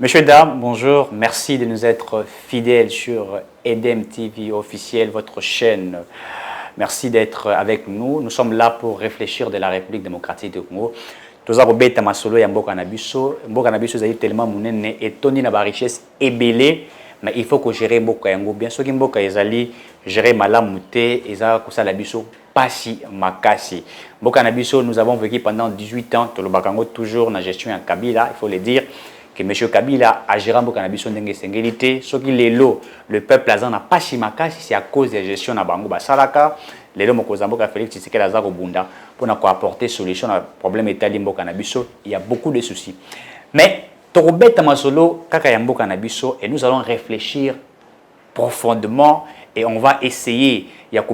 Messieurs, dames, bonjour. Merci de nous être fidèles sur EDEM TV officiel, votre chaîne. Merci d'être avec nous. Nous sommes là pour réfléchir de la République démocratique du Congo. Tous avons bêta masolo ya mboka na biso. Mboka na biso zali tellement munene et toni na ba richesse ebelé, mais il faut que gérer mboka yango bien. Soki mboka ezali gérer malamu te, eza kosala biso pasi makasi. Mboka na biso, nous avons vécu pendant 18 ans tolobakango toujours na gestion ya Kabila, il faut le dire. Que M. Kabila a géré un cannabis ndenge sengélité, ce qui est l'eau, le peuple azan n'a pas chimaka, c'est à cause de la gestion na bango basalaka, les lots mokozamboka Félix Tshisekedi azako bunda pour na apporter solution à problème italimbo cannabis, il y a beaucoup de soucis. Mais torobeta masolo kaka yambo cannabis et nous allons réfléchir profondément et on va essayer il y a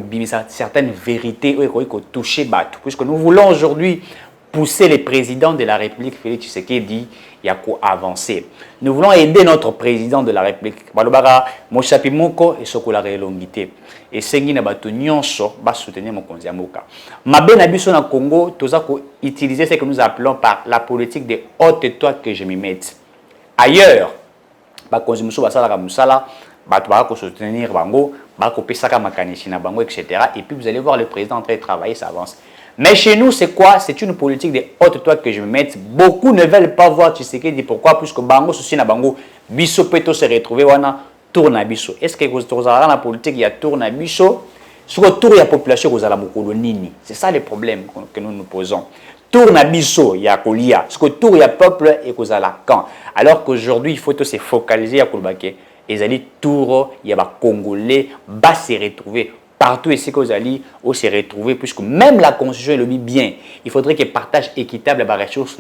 certaines vérités où toucher bateau puisque nous voulons aujourd'hui pousser les présidents de la République, Félix Tshisekedi, il y a quoi avancer. Nous voulons aider notre président de la République. Balobara, Mochapi Moko et Sokolare Longité. Et Sengi Nabato Nyonso va soutenir mon Konziamoka. Ma benabiso na Congo, tout ça utiliser ce que nous appelons par la politique de haute toi que je m'y mette. Ailleurs, Bakonzimuso Basala Musala, Batouara soutenir Bango, Bako Pesaka Makanishina Bango, etc. Et puis vous allez voir le président en train de travailler, ça avance. Mais chez nous, c'est quoi? C'est une politique de haute toi que je me mette. Beaucoup ne veulent pas voir Tshisekedi. Pourquoi? Puisque Bango, souci na Bango, Bisso peut se retrouver, wana tourne à Bisso. Est-ce que vous avez la politique, il y a tourne à Bisso? Sur le tour, il y a la population, vous avez la nini. C'est ça le problème que nous nous posons. Tourne à Bisso, il y a Kolia. Sur le tour, il y a peuple et vous avez la camp. Alors qu'aujourd'hui, il faut se focaliser à Koulbake. Et allez tour, il y a des Congolais, bas se retrouver. Partout ici que vous allez se retrouver, puisque même la constitution est le bien. Il faudrait qu'il y ait partage équitable des ressources,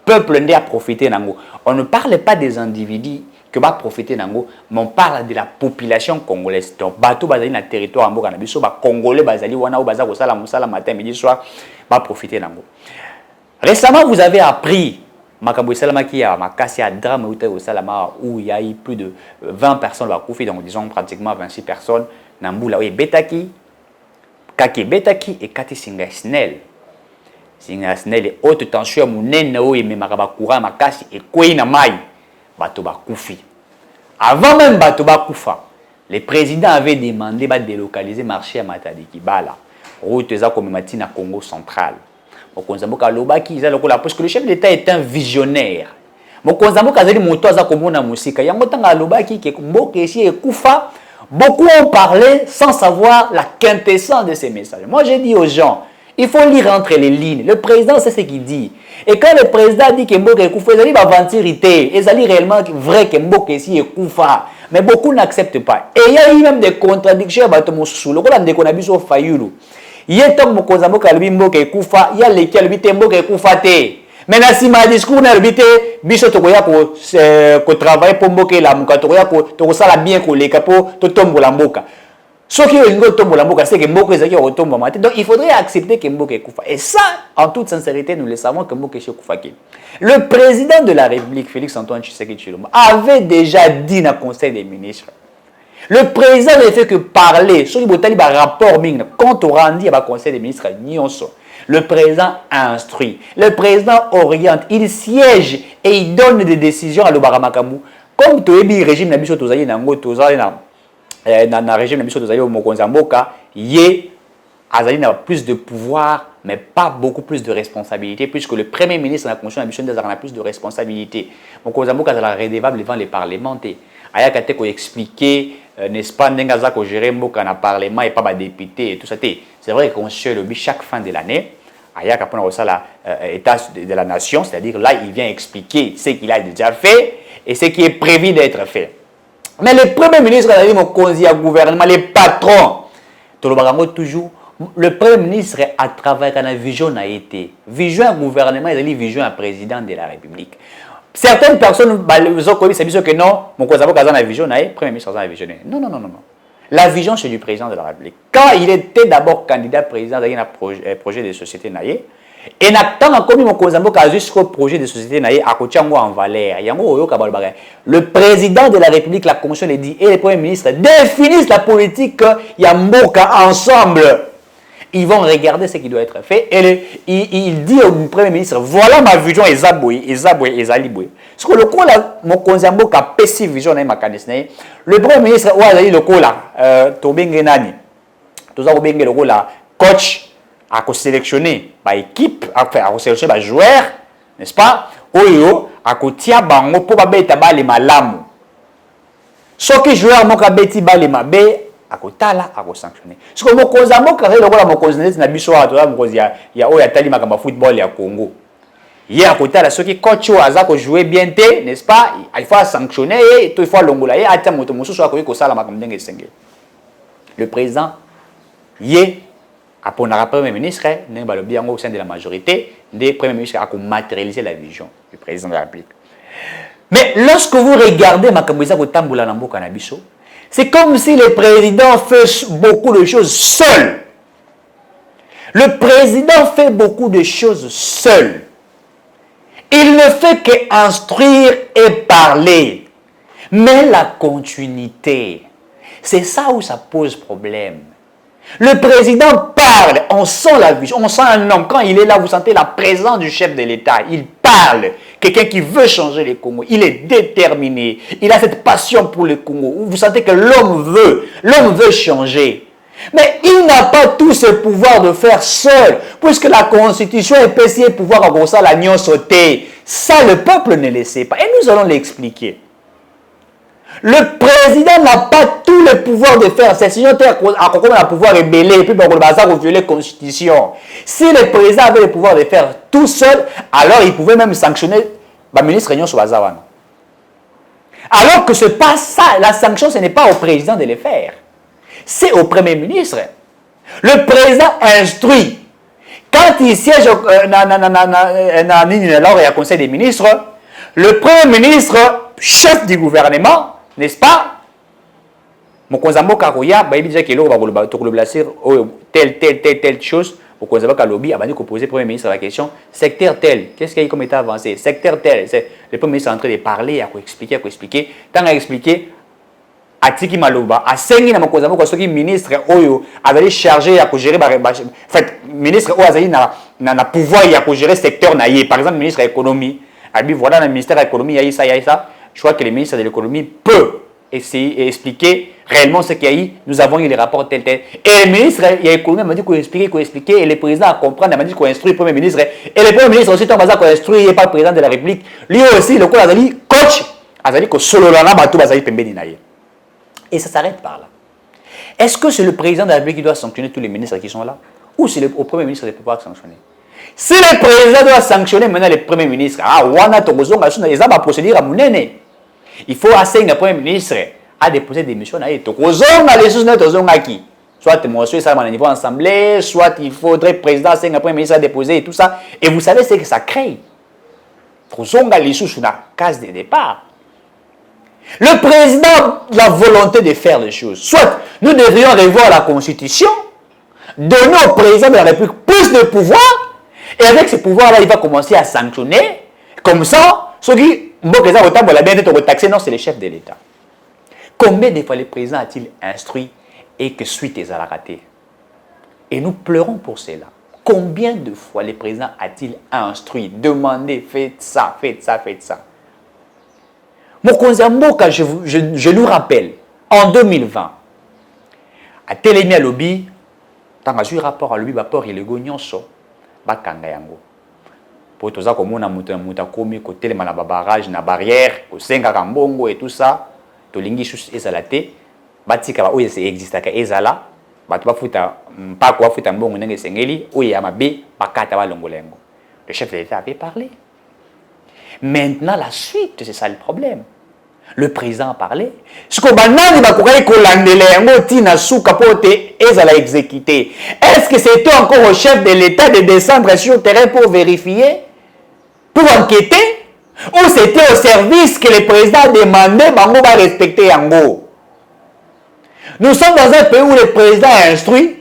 peuple n'a profité. On ne parle pas des individus qui vont profiter, mais on parle de la population congolaise. Donc, bateau bazali na territoire en Bokanabisso, Congolais bazali wana ou bazako sala matin, midi, soir, va profiter. Récemment, vous avez appris Makambo Salamaki à Makassi à drame où il y a eu plus de 20 personnes à Koufi, donc disons pratiquement 26 personnes. Namboula, oui, Betaki, Kaki Betaki et Kati Singasnel. Singasnel est haute tension, Mounene, oui, mais Marabakoura, Makassi et Kouina Mai, Batoba Koufi. Avant même Batoba Koufa, le président avait demandé de délocaliser le marché à Matadiki, Bala, route Zakomimatina Congo central. Parce que le chef d'État est un visionnaire. Beaucoup ont parlé sans savoir la quintessence de ces messages. Moi, j'ai dit aux gens, il faut lire entre les lignes. Le président, c'est ce qu'il dit. Et quand le président dit que Mboka est Koufa, il va aventurité. Et ça dit réellement vrai que Mboka est Koufa. Mais beaucoup n'acceptent pas. Et il y a eu même des contradictions. Il y a tant de choses qui kufa, il y a lesquels Mboka kufa te. Mais si ma discours n'a pas biso to koya ko travailler pour Mboka la muka to koya ko sala bien ko le capo to tombo la Mboka. Ce qui est tombo la Mboka c'est que Mboka ezaki ko tombo mate. Donc il faudrait accepter que Mboka kufa. Et ça en toute sincérité nous le savons que Mboka est kufa. Le président de la République Félix Antoine Tshisekedi Tshilombo avait déjà dit dans le Conseil des ministres. Le président ne fait que parler. Sur le rapport quand on rendit à conseil des ministres, le président instruit, le président oriente, il siège et il donne des décisions à l'Obaramakamu. Comme tu es le régime Nabiso Tozaï, dans le régime Nabiso Tozaï au Mokonzamboka, il a plus de pouvoir, mais pas beaucoup plus de responsabilité, puisque le premier ministre de la Constitution Nabiso a plus de responsabilité. Mokonzamboka est redevable devant les parlementaires. Ayakate ko expliquer n'est-ce pas n'engaza ko gérer mboka na parlement et pas ba député et tout ça. C'est vrai qu'on se le chaque fin de l'année. Ayaka pona ko sala état de la nation, c'est-à-dire là il vient expliquer ce qu'il a déjà fait et ce qui est prévu d'être fait. Mais le premier ministre a dit mon conseiller gouvernement, les patrons toujours le premier ministre à travers la vision a été vision gouvernement et vision à président de la République. Certaines personnes disent que non, mon cousin a la vision, le premier ministre a la vision. Non. La vision, c'est du président de la République. Quand il était d'abord candidat président d'un projet de société, et quand comme mon cousin a jusqu'au projet de société, en valeur. Le président de la République, la Commission l'a dit, et le premier ministre définissent la politique Yamboka ensemble. Ils vont regarder ce qui doit être fait. Et il dit au Premier ministre, voilà ma vision, Ezaboué. Ce que le coup là, mon conzambo qui a pessi vision, le Premier ministre, le coup là, Tobenge Nani, tout ça, le coup là, coach, a sélectionné par équipe, a sélectionné par joueur, n'est-ce pas? Oyo, a kotia bango pour babeta bali malamu. Ce que joueur mon kabeti bali mabe, a kotala, a sanctionné. Ce que mon conzambo carré le rôle mon conzambo na biso a toi mon ya oya tali makamba football ya Congo. Il y a kotala ce qui coach o aza ko jouer bien té, n'est-ce pas? Il faut sanctionner et il faut longola et ata moto moso so ko sala makamba ndenge senge. Le président yé pour le Premier ministre, au sein de la majorité, des premiers ministres a matérialisé la vision du président de la République. Mais lorsque vous regardez Makamouisa Kotambula Nambo Kanabiso, c'est comme si le président fait beaucoup de choses seul. Le président fait beaucoup de choses seul. Il ne fait qu'instruire et parler. Mais la continuité, c'est ça où ça pose problème. Le président parle, on sent la vision, on sent un homme. Quand il est là, vous sentez la présence du chef de l'État. Il parle. Quelqu'un qui veut changer le Congo. Il est déterminé. Il a cette passion pour le Congo. Vous sentez que l'homme veut changer. Mais il n'a pas tout ce pouvoir de faire seul. Puisque la Constitution est PCA pouvoir avoir ça, l'agneau sauté. Ça, le peuple ne le sait pas. Et nous allons l'expliquer. Le président n'a pas tout le pouvoir de faire. C'est sinon, il a le pouvoir rebeller et puis il va violer la Constitution. Si le président avait le pouvoir de faire tout seul, alors il pouvait même sanctionner le ministre Réunion sur Azawan. Alors que ce n'est pas ça. La sanction, ce n'est pas au président de le faire. C'est au Premier ministre. Le président instruit. Quand il siège au Conseil des ministres, le Premier ministre, chef du gouvernement, n'est-ce pas? Mon konzambo karoya, bah il dit que l'eau va telle chose. Mon konzambo kalobi a posé le Premier ministre la question secteur tel, qu'est-ce qu'il y a comme état avancé? Secteur tel, le Premier ministre est en train de parler, à expliquer. Tant à expliquer, à Tiki Maloba, à Sengi na mon konzambo quoi, ce qui ministre Oyo avait chargé à gérer, en fait, ministre Oyo Azali na pouvoir à gérer secteur naïe, par exemple, ministre de l'économie, a dit voilà, le ministère de l'économie, il y a ça. Je crois que le ministre de l'économie peut essayer d'expliquer réellement ce qu'il y a eu. Nous avons eu les rapports tel. Et le ministre de l'économie m'a dit qu'on expliquer, et le président a compris, il m'a dit qu'on instruit le Premier ministre. Et le Premier ministre aussi, tant qu'on instruit, et pas le président de la République. Lui aussi, le coach, a dit que solo lana batou bazali pembeni naïe. Et ça s'arrête par là. Est-ce que c'est le président de la République qui doit sanctionner tous les ministres qui sont là? Ou c'est au Premier ministre de pouvoir sanctionner? Si le président doit sanctionner maintenant le Premier ministre, il faut assigner le Premier ministre à déposer des missions. Soit monsieur ça au niveau assemblée, soit il faudrait le président assigner le Premier ministre à déposer et tout ça. Et vous savez ce que ça crée. La case de départ. Le président a la volonté de faire les choses. Soit nous devrions revoir la Constitution, donner au président de la République plus de pouvoir, et avec ce pouvoir-là, il va commencer à sanctionner. Comme ça, ceux qui non, c'est le chef de l'État. Combien de fois le président a-t-il instruit et que suite est à la raté? Et nous pleurons pour cela. Combien de fois le président a-t-il instruit, demandé, faites ça, faites ça, faites ça? Mokonzamboka, je nous rappelle, en 2020, à Télémi à Lobby, tant que j'ai rapport à Lobby, rapport il est gognonso, bakanga yango. Pour tout ça, comme on a muta komi, côté les barrage, na barrière, au senga kambongo et tout ça, to lingi sous ezalate, batika ba oye existe ka ezala, batu ba futa pas quoi futa mbongo nenge sengeli, oye amabe bakata ba longolengo. Le chef de l'État avait parlé. Maintenant, la suite, c'est ça le problème. Le président a parlé. Ce que banani bakokai kolandela yango tina suka pote ezala exécuté. Est-ce que c'était encore au chef de l'État de descendre sur le terrain pour vérifier, pour enquêter, ou c'était au service que le président a demandé bango va respecter yango? Nous sommes dans un pays où le président est instruit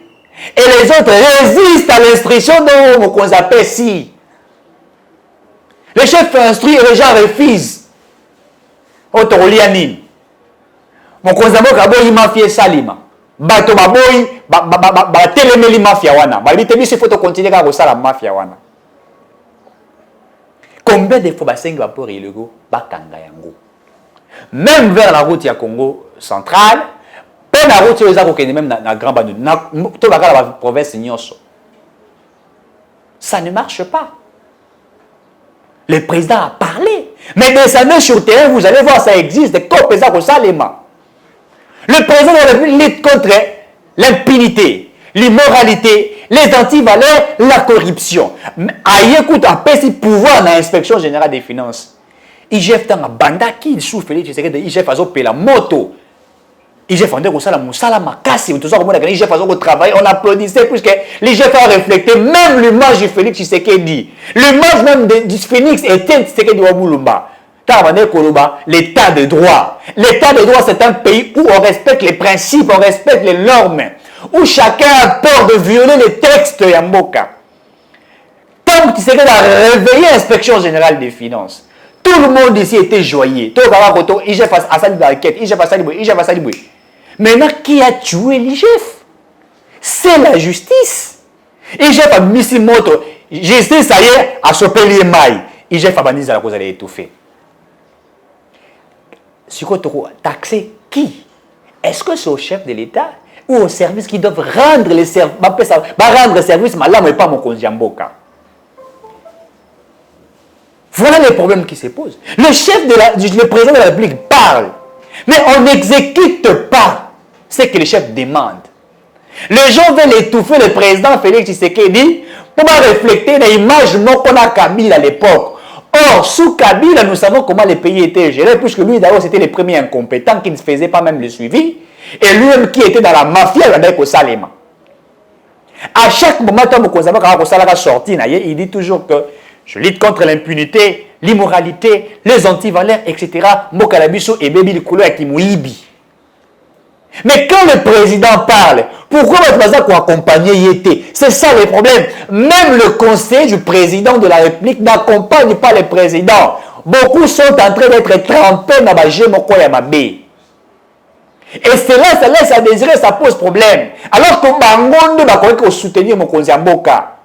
et les autres résistent à l'instruction de qu'on appelle si. Le chef instruit et les gens refusent. Otolianine. Mon konzambo kaboyi mafie salima. Bato baboyi telemeli mafia wana. Ba bité biso faut continuer à ça la mafia wana. Combien de fois basengi ba port illégaux bakanga yango. Même vers la route ya Congo centrale, pe na route eza ko kende même na Grand Bandou, na to bakala ba province nyonso. Ça ne marche pas. Le président a parlé. Mais descendez sur terrain, vous allez voir, ça existe. Le président de la République lutte contre l'impunité, l'immoralité, les antivaleurs, la corruption. Aïe, écoute, après si pouvoir dans l'inspection générale des finances. IGF dans la banda qui il souffle, IGF a zopé la moto. IGF a dit que ça la moussala makasi, tout ça comme on a gagné, IGF a dit travail, on applaudissait puisque l'IGF a reflété même l'image du Félix Tshisekedi. L'image même du Phoenix était Tshisekedi Wabulumba. L'état de droit. L'état de droit, c'est un pays où on respecte les principes, on respecte les normes, où chacun a peur de violer les textes Yamboka. Tant que Tshisekedi a réveillé l'inspection générale des finances, tout le monde ici était joyeux. IGF a sali l'enquête, IGF a sali. Maintenant, qui a tué l'IGF? C'est la justice. IGF a mis si moto. Justice, ça y est, a chopé les mailles. IGF a banni la cause d'aller étouffer. Sur quoi taxer qui? Est-ce que c'est au chef de l'État ou aux services qui doivent rendre les services? Rendre service, mais là, mais pas mon Konziamboka. Voilà les problèmes qui se posent. Le président de la République parle, mais on n'exécute pas ce que le chef demande. Les gens veulent étouffer le président Félix Tshisekedi pour refléter l'image qu'on a Kabila à l'époque. Or, sous Kabila, nous savons comment les pays étaient gérés, puisque lui, d'abord, c'était les premiers incompétents qui ne faisaient pas même le suivi, et lui-même qui était dans la mafia, avec Osalema. À chaque moment, il dit toujours que je lutte contre l'impunité, l'immoralité, les antivaleurs, etc. Mokalabiso et Bébi Likolo et Kimouibi. Mais quand le président parle, pourquoi votre président pour accompagner Yété? C'est ça le problème. Même le conseil du président de la République n'accompagne pas le président. Beaucoup sont en train d'être trempés dans la Gémoko Yamabé. Et cela, ça laisse à désirer, ça pose problème. Alors que Bangondo va connaître soutenir mon conseil Mboka.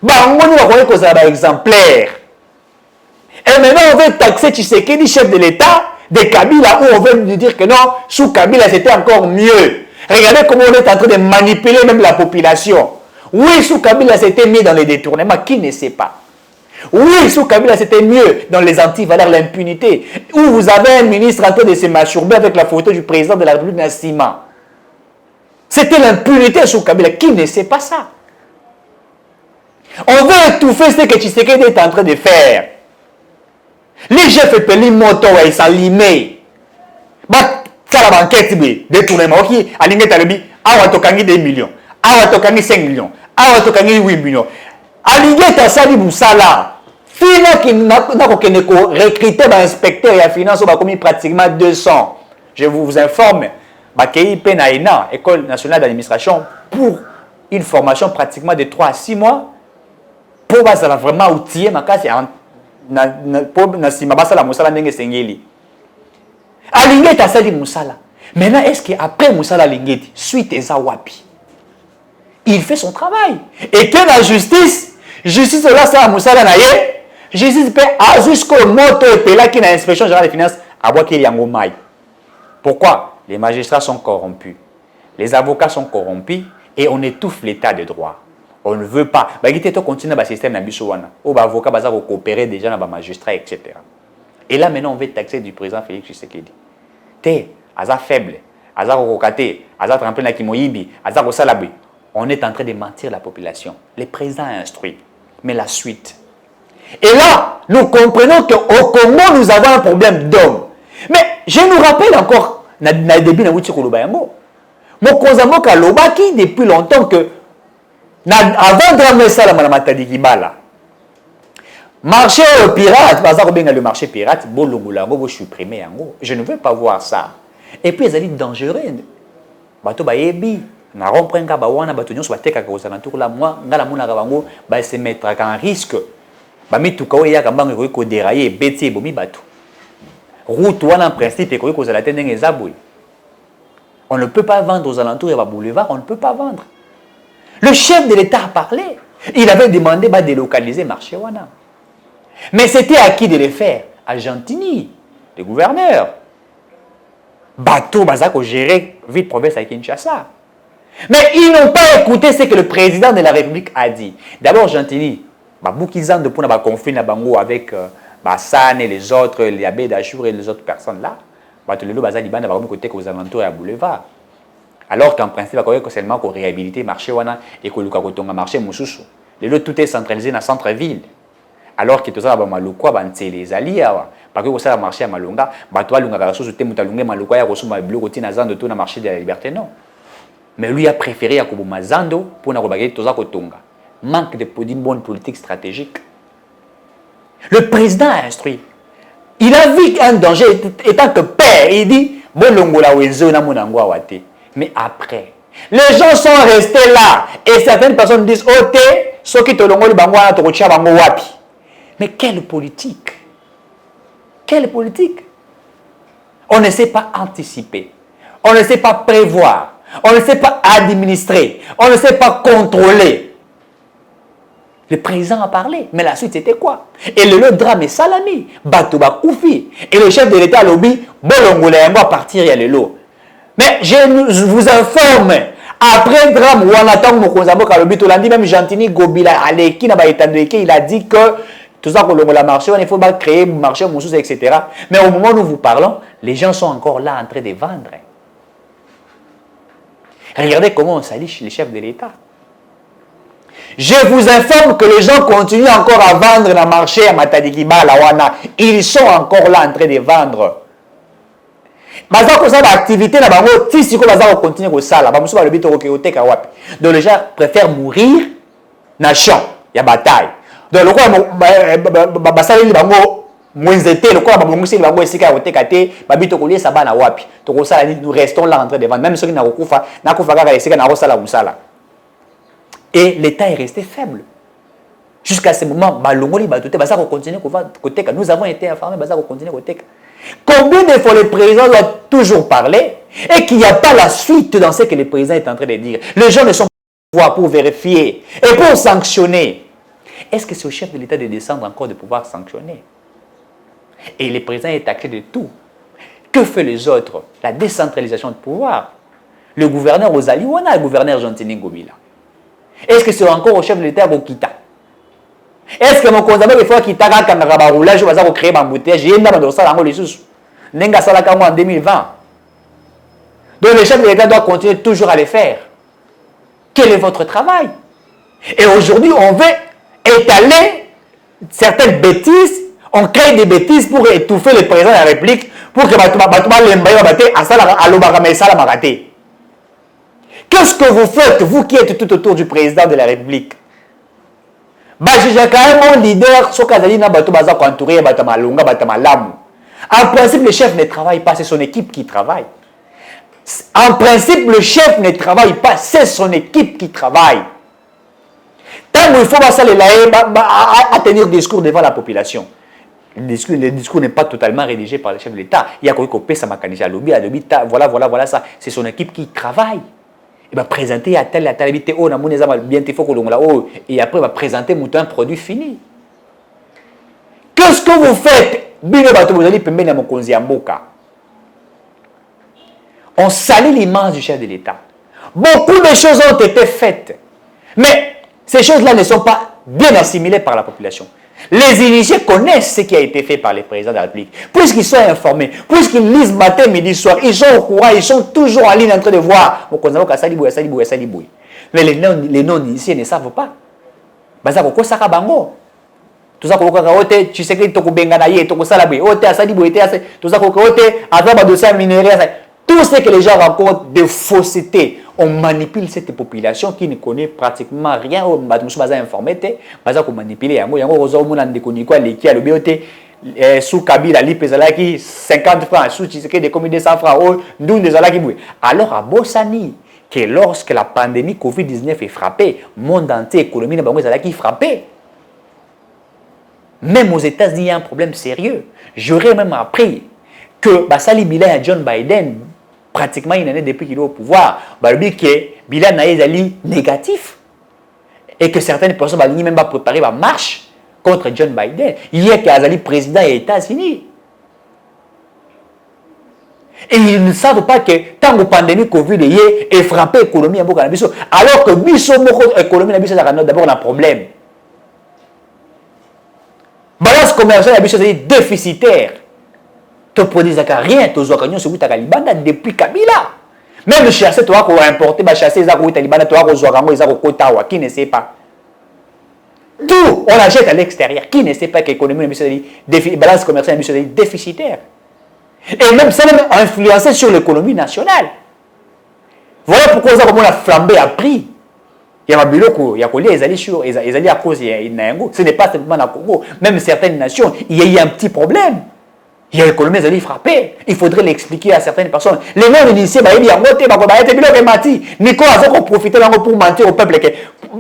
Bangondo va connaître ça exemplaire. Et maintenant, on veut taxer Tshisekedi, chef de l'État, de Kabila, où on veut nous dire que non, sous Kabila, c'était encore mieux. Regardez comment on est en train de manipuler même la population. Oui, sous Kabila, c'était mieux dans les détournements. Qui ne sait pas? Oui, sous Kabila, c'était mieux dans les antivaleurs, l'impunité. Où vous avez un ministre en train de se masturber avec la photo du président de la République Nassima. C'était l'impunité sous Kabila. Qui ne sait pas ça? On veut étouffer ce que Tshisekedi est en train de faire. Les chefs et les motos, ils sont limés. Ça la banquette, détournement. Ok, à l'ingé talobi, awa tokangi 2 millions, awa tokangi 5 millions, awa tokangi 8 millions. À l'ingé tasali boussala. Fina qui n'a pas recruté un inspecteur et un finance, on a commis pratiquement 200. Je vous informe, KIP Naïna, École nationale d'administration, pour une formation pratiquement de 3 à 6 mois, pour vraiment outiller ma casse Alingé tasali Moussala. Maintenant, est-ce qu'après Moussala Lingeti, suite à Zawapi, il fait son travail? Et que la justice là, c'est à Moussala Naye, justice peut jusqu'au moto et là qui est l'inspection générale des finances, à voir qu'il y a un maille. Pourquoi? Les magistrats sont corrompus, les avocats sont corrompus et on étouffe l'état de droit. On ne veut pas. On continue dans le système d'Ambisouana, où les avocats vont coopérer déjà dans les magistrats, etc. Et là, maintenant, on veut taxer du président Félix Tshisekedi. T'es, Aza faible, Aza Rokate, Aza trempé na Kimoyibi, Aza Rosalabi. On est en train de mentir la population. Le président a instruit. Mais la suite. Et là, nous comprenons qu'au Congo, nous avons un problème d'hommes. Mais je nous rappelle encore, dans le début de Wouti Kouloubayambo, mon Kozambo Kalobaki, depuis longtemps que, avant de ramener ça, la Matadi Kibala, marché pirate, le marché pirate, je ne veux pas voir ça. Et puis, ils ont dit dangereux. Bato baebi, na romprenga bawana bato nyonso bateka ka osalantour la moi ngala mona kabango ba se mettre en risque. Ba mituka oya kambango ko dérailler beti bomi bato. Route wana en principe ko kozala tendenge zabui. On ne peut pas vendre aux alentours de boulevard, on ne peut pas vendre. Le chef de l'État a parlé. Il avait demandé de délocaliser le marché Wana. Mais c'était à qui de le faire? À Gentini, le gouverneur. Bateau, Bazako gérer vite province à Kinshasa. Mais ils n'ont pas écouté ce que le président de la République a dit. D'abord, Gentini, Boukizan de Pouna conflit avec Bassan et les autres, les abbés d'Achour et les autres personnes là. Batolelo Bazaliban va côté aux alentours à boulevard. Alors qu'en principe, il faut seulement qu'on réhabilite le marché Wana et que le marché Moussoussou. Tout est centralisé dans le centre-ville. Alors que tout ça, les alliés, parce que ça a marché à Malunga, toi, Lunga, Mutalunga, Maluka, Rosuma, Blue, Rotina, Zando, tout le marché de la liberté, non. Mais lui a préféré Yakobo Zando pour n'avoir tout ça Kotonga. Manque d'une bonne politique stratégique. Le président a instruit. Il a vu un danger étant que père. Il dit, mais après, les gens sont restés là. Et certaines personnes disent, oh, ce qui te wapi. Mais quelle politique? Quelle politique? On ne sait pas anticiper. On ne sait pas prévoir. On ne sait pas administrer. On ne sait pas contrôler. Le président a parlé. Mais la suite, c'était quoi? Et le drame est salami. Batouba Koufi. Et le chef de l'État lobby, Bolongolais, on va partir, il y a le lot. Mais je vous informe, après le drame, même Gentini Gobila, il a dit que tout ça, il faut créer un marché, etc. Mais au moment où nous vous parlons, les gens sont encore là en train de vendre. Regardez comment on salit les chefs de l'État. Je vous informe que les gens continuent encore à vendre dans le marché à Matadikiba, la Wana. Ils sont encore là en train de vendre. L'activité là, si on continue comme ça, donc les gens préfèrent mourir dans le champ. Il y a bataille. Donc le quoi, nous restons là en train de vendre. Même ceux qui n'ont pas et l'État est resté faible. Jusqu'à ce moment, nous avons été informés, combien de fois le président doit toujours parler et qu'il n'y a pas la suite dans ce que le président est en train de dire. Les gens ne sont pas pour vérifier et pour sanctionner. Est-ce que c'est au chef de l'État de descendre encore de pouvoir sanctionner? Et le président est taxé de tout. Que fait les autres? La décentralisation de pouvoir. Le gouverneur Ozali, ou on a le gouverneur Gentini Gobila. Est-ce que c'est encore au chef de l'État qui quitte? Est-ce que mon conseiller il faut qu'il t'a un roulage ou va créer un embouteillage? J'ai une dans ça les sous. Nenga salaka en 2020. Donc le chef de l'État doit continuer toujours à le faire. Quel est votre travail? Et aujourd'hui, on veut étaler certaines bêtises. On crée des bêtises pour étouffer le président de la République pour que qu'est-ce que vous faites, vous qui êtes tout autour du président de la République? J'ai quand même mon leader, en principe, le chef ne travaille pas, c'est son équipe qui travaille. En principe, le chef ne travaille pas, c'est son équipe qui travaille. Tant qu'il faut à tenir discours devant la population. Le discours n'est pas totalement rédigé par le chef de l'État. Il y a voilà ça. C'est son équipe qui travaille. Il va présenter à tel habité, oh, bien il faut que et après il va présenter un produit fini. Qu'est-ce que vous faites? On salit l'image du chef de l'État. Beaucoup de choses ont été faites, mais ces choses-là ne sont pas bien assimilées par la population. Les initiés connaissent ce qui a été fait par les présidents de la République. Puisqu'ils sont informés, puisqu'ils lisent matin, midi, soir, ils sont au courant, ils sont toujours en ligne en train de voir. Mais les non-initiés ne savent pas. Tout ça, tu sais que tout ce que les gens rencontrent de fausseté, on manipule cette population qui ne connaît pratiquement rien. On informé, on manipule. Sous Kabila, l'IPEZalaki, 50 francs, sous Tshisekedi, des commis 200 francs, alors à Bossani, que lorsque la pandémie Covid-19 est frappée, le monde entier, l'économie est frappée. Même aux États-Unis, il y a un problème sérieux. J'aurais même appris que Bassali Bila et John Biden pratiquement une année depuis qu'il est au pouvoir. Balobi que bilan na ezali négatif et que certaines personnes vont même pas préparer la marche contre John Biden. Hier que Azali président des États-Unis. Et ils ne savent pas que tant que la pandémie Covid est frappé l'économie alors que l'économie est d'abord un problème. Balance commerciale est déficitaire. Tu produis rien, tu as sur Libana depuis Kabila. Même le chasseur, tu as importé, tu chasser les Libana, tu as Kotawa, qui ne sait pas. Tout, on achète à l'extérieur. Qui ne sait pas que l'économie est balance commerciale est déficitaire. Et même ça a influencé sur l'économie nationale. Voilà pourquoi on a flambé à prix. Il y a un biloko, il y a les alliés sur, les alliés à cause de ce n'est pas simplement la Congo. Même certaines nations, il y a eu un petit problème. Il y a l'économie des alliés frappée. Il faudrait l'expliquer à certaines personnes. Les non-initiés, il y a un côté, il y a biloko mati. Nicolas a profité pour mentir au peuple que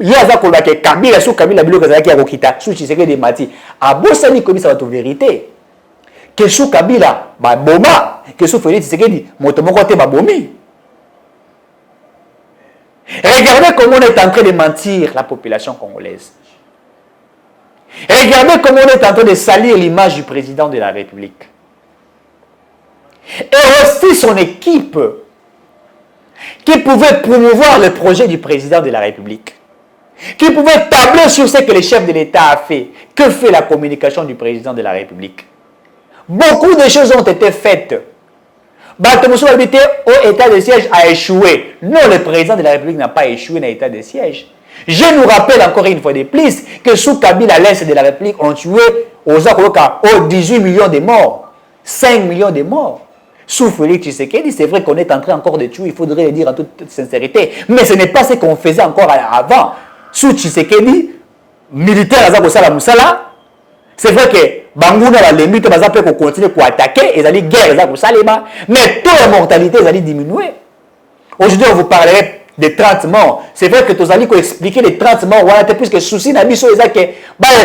il y a que Kabila sous Kabila biloko qui a rokita sous Tshisekedi des mati. À Bossani comme ça va être vérité. Que sous Kabila, boma, que sous Félix Tshisekedi, motomoko te babomi. Regardez comment on est en train de mentir la population congolaise. Regardez comment on est en train de salir l'image du président de la République. Et aussi son équipe qui pouvait promouvoir le projet du président de la République. Qui pouvait tabler sur ce que le chef de l'État a fait. Que fait la communication du président de la République? Beaucoup de choses ont été faites. Batomoso habité au état de siège a échoué. Non, le président de la République n'a pas échoué dans l'état de siège. Je nous rappelle encore une fois de plus que sous Kabila, l'Est de la République ont tué aux 18 millions de morts. 5 millions de morts. Sous Félix Tshisekedi, c'est vrai qu'on est en train encore de tuer, il faudrait le dire en toute sincérité. Mais ce n'est pas ce qu'on faisait encore avant. Sous Tshisekedi, militaire à Zakosala Moussala, c'est vrai que Bangouna va les mythes pour continuer à attaquer, et les guerres, mais toute la mortalité va diminuer. Aujourd'hui, on vous parlerait de 30 morts. C'est vrai que tu as expliquer les 30 morts, voilà, plus que souci, n'a mis que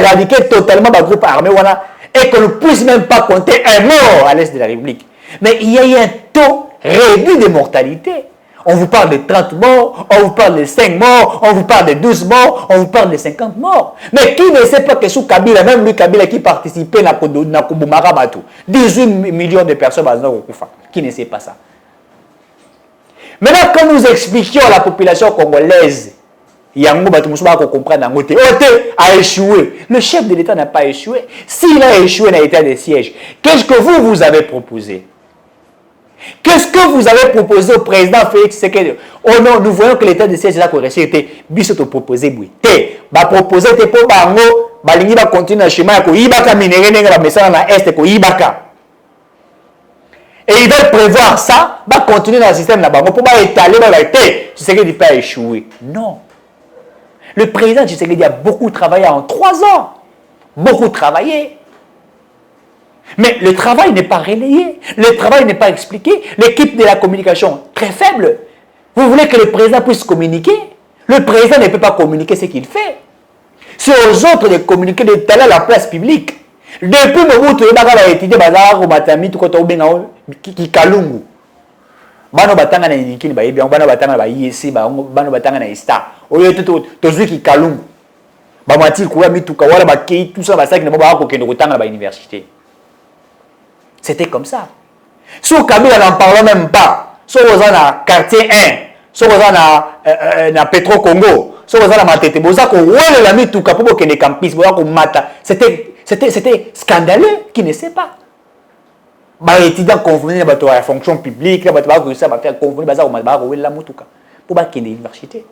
éradiquer totalement le groupe armé, voilà, et qu'on ne puisse même pas compter un mort à l'est de la République. Mais il y a eu un taux réduit de mortalité. On vous parle de 30 morts, on vous parle de 5 morts, on vous parle de 12 morts, on vous parle de 50 morts. Mais qui ne sait pas que sous Kabila, même lui Kabila qui participait à Koubumara Batou, 18 millions de personnes, qui ne sait pas ça. Maintenant, quand nous expliquions à la population congolaise, Yango Batumoussouba qu'on comprenne en côté, a échoué. Le chef de l'État n'a pas échoué. S'il a échoué dans l'état de siège, qu'est-ce que vous avez proposé? Qu'est-ce que vous avez proposé au président Félix Tshisekedi? Oh non, nous voyons que l'état de siège là qu'on était biso proposé bouité. Ba proposer te pour bango, balingi ba continuer chemin ko ibaka minéré nenga la message na est ko ibaka. Et ils veulent prévoir ça, va continuer dans le système là bango pour pas étaler ba été. Tshisekedi pas échouer. Non. Le président Tshisekedi a beaucoup travaillé en 3 ans. Beaucoup travaillé. Mais le travail n'est pas relayé, le travail n'est pas expliqué, l'équipe de la communication très faible. Vous voulez que le président puisse communiquer? Le président ne peut pas communiquer ce qu'il fait. C'est aux autres de communiquer, de taler à la place publique. Depuis le moment où il a étudié, il Kalungu. Bano batanga na nikini ba yebi, bano batanga ba yesi, bano batanga na ista. Oyo tozu ki Kalungu. Ba mati kuya mituka wala ba kei tout ça ba saki na ba ko kendo kotanga ba université. C'était comme ça. Sous Kabila n'en parlons même pas. Sous Rosana quartier 1, sous Rosana na Petro Congo, sous Rosana Matete, Bozako wala la mituka pour que les campus Bozako mata. C'était scandaleux qui ne sait pas. Bah étudiant convenu à la fonction publique, là bah ça va faire convenu bah ça on va rouler la mutuka pour bah qu'il y ait l'université.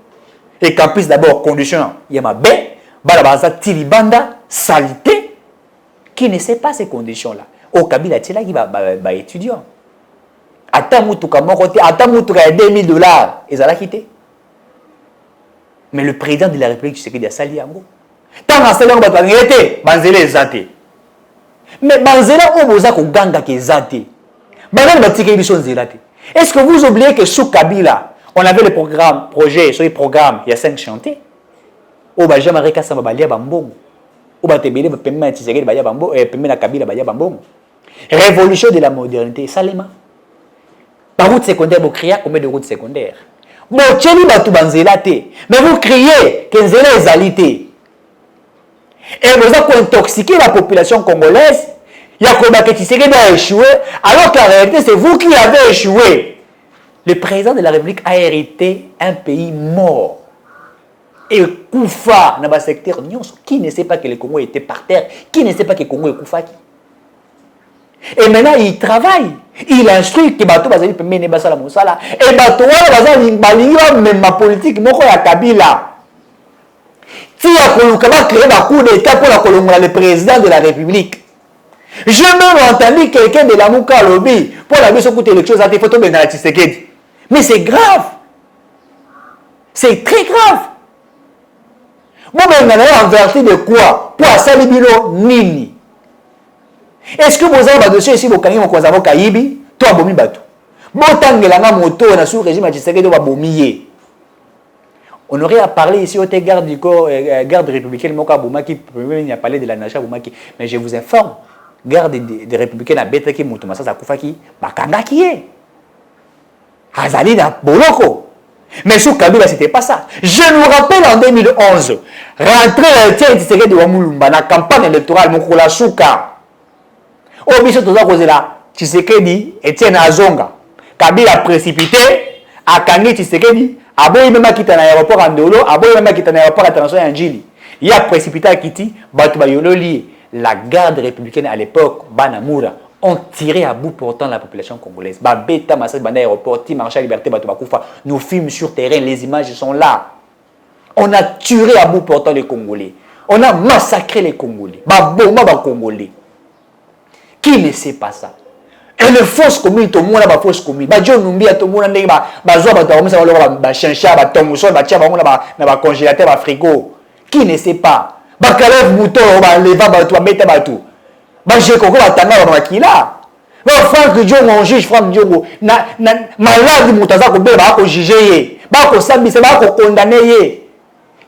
Et campus d'abord condition, il y a ma baie, bah la base tilibanda salité qui ne sait pas ces conditions là. Au Kabila tila qui va étudiant. Attends mutuka mon côté, attends mutuka $2,000 ils allaient quitter. Mais le président de la République c'est qu'il a sali en gros. Tant en sali on va arrêter, banzele zate. Mais banzela on boza ko ganga ke zate. Banzela batike biso nzelate. Est-ce que vous oubliez que sous Kabila, on avait le projet, sur les programmes, il y a 5 chantiers. Au Bajama Reka Samba Balia Bambongo. Au Batebele Pemma Tshisekedi Balia Bambongo et Pemma Kabila Balia Bambongo. Révolution de la modernité, Salema. Par route secondaire, vous créez combien de routes secondaires? Bon, tcheli batou banzela te. Mais vous criez que nzela ezalité. Et vous avez intoxiqué la population congolaise. Yakoba Tshisekedi a échoué, alors qu'en réalité, c'est vous qui avez échoué. Le président de la République a hérité un pays mort. Et Koufa, dans le secteur, qui ne sait pas que le Congo était par terre, qui ne sait pas que le Congo est Koufa. Et maintenant, il travaille. Il instruit que Bato Bazali peut mener Basala Moussala. Et Bato Bazali même ma politique, moi, je suis Kabila. Si il y a créé un coup d'État pour le président de la République. J'ai même entendu quelqu'un de la Mouka Lobby pour la mise au coup d'élection, ça a été photo de la Tshisekedi. Mais c'est grave. C'est très grave. Moi, je en vertu de quoi? Pour Salibilo Nini. Est-ce que vous avez un dossier ici, vous avez un Kayibi? Toi, Bomi Batou. Botangela moto na sous régime à Tshisekedi va bomier. On aurait à parler ici au garde du corps, garde républicaine, Moka Boumaki, il a parlé de la nation Boumaki. Mais je vous informe, garde des républicains à Beta qui Moutoumassa Sakufaki, Bakanga qui est. Azali na Boloko. Mais sous Kabila, c'était pas ça. Je nous rappelle en 2011, rentré Tshisekedi de Wamulumba, la campagne électorale, Mokola Souka. Au biso toza kozela Tshisekedi Etienne Azonga. Kabila précipité, a Kangi Tshisekedi, aboyi même quitter l'aéroport en Ndolo, aboyi même quitter l'aéroport international en Njili. Il a précipité à Kiti, Batu Bayolo lié. La garde républicaine à l'époque, Banamura, ont tiré à bout portant la population congolaise. Babeta Massad Banda aéroport, Ti Marcha Liberté Batu Bakoufa. Nous films sur terrain, les images sont là. On a tué à bout portant les Congolais. On a massacré les Congolais. Baboma ba Congolais. Qui ne sait pas ça? Et le fausse commune, tout le monde a une fausse commune. John Numbia, tout le monde a une congélateur, un frigo. Qui ne sait pas? Bakalev Mouton, j'ai coco batanga bakila. Franck Diongo, juge Franck Diongo, malade Moutaza ko be ba ko juger, ba ko sambisa, ba ko condamner.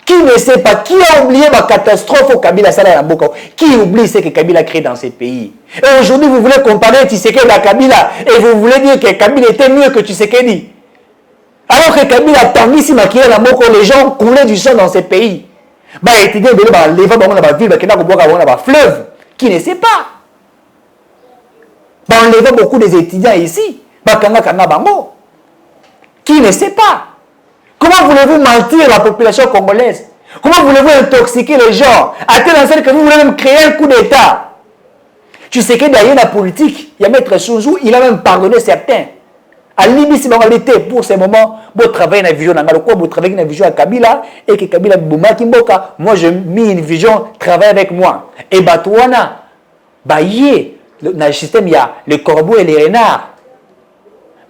Qui ne sait pas, qui a oublié ma catastrophe au Kabila Sala Namboka? Qui oublie ce que Kabila a créé dans ces pays? Et aujourd'hui, vous voulez comparer Tshisekedi à Kabila et vous voulez dire que Kabila était mieux que Tshisekedi. Alors que Kabila a tant ici maquillé la mort, les gens coulaient du sang dans ces pays. Bah, étudier de la ville, fleuve. Qui ne sait pas? Bah, on lève beaucoup des étudiants ici. Bah, qui ne sait pas? Comment voulez-vous mentir la population congolaise? Comment voulez-vous intoxiquer les gens? À tel enseigne que vous voulez même créer un coup d'État. Tu sais que derrière la politique, il y a Maître Souzou, il a même pardonné certains. À l'Ibis, pour ces moments, vous travaillez dans la vision, vous travaillez dans la vision à Kabila, et que Kabila Bouma Kimboka, moi je mis une vision, travaille avec moi. Et Batouana, Baye, dans le système, il y a le corbeau et les renards.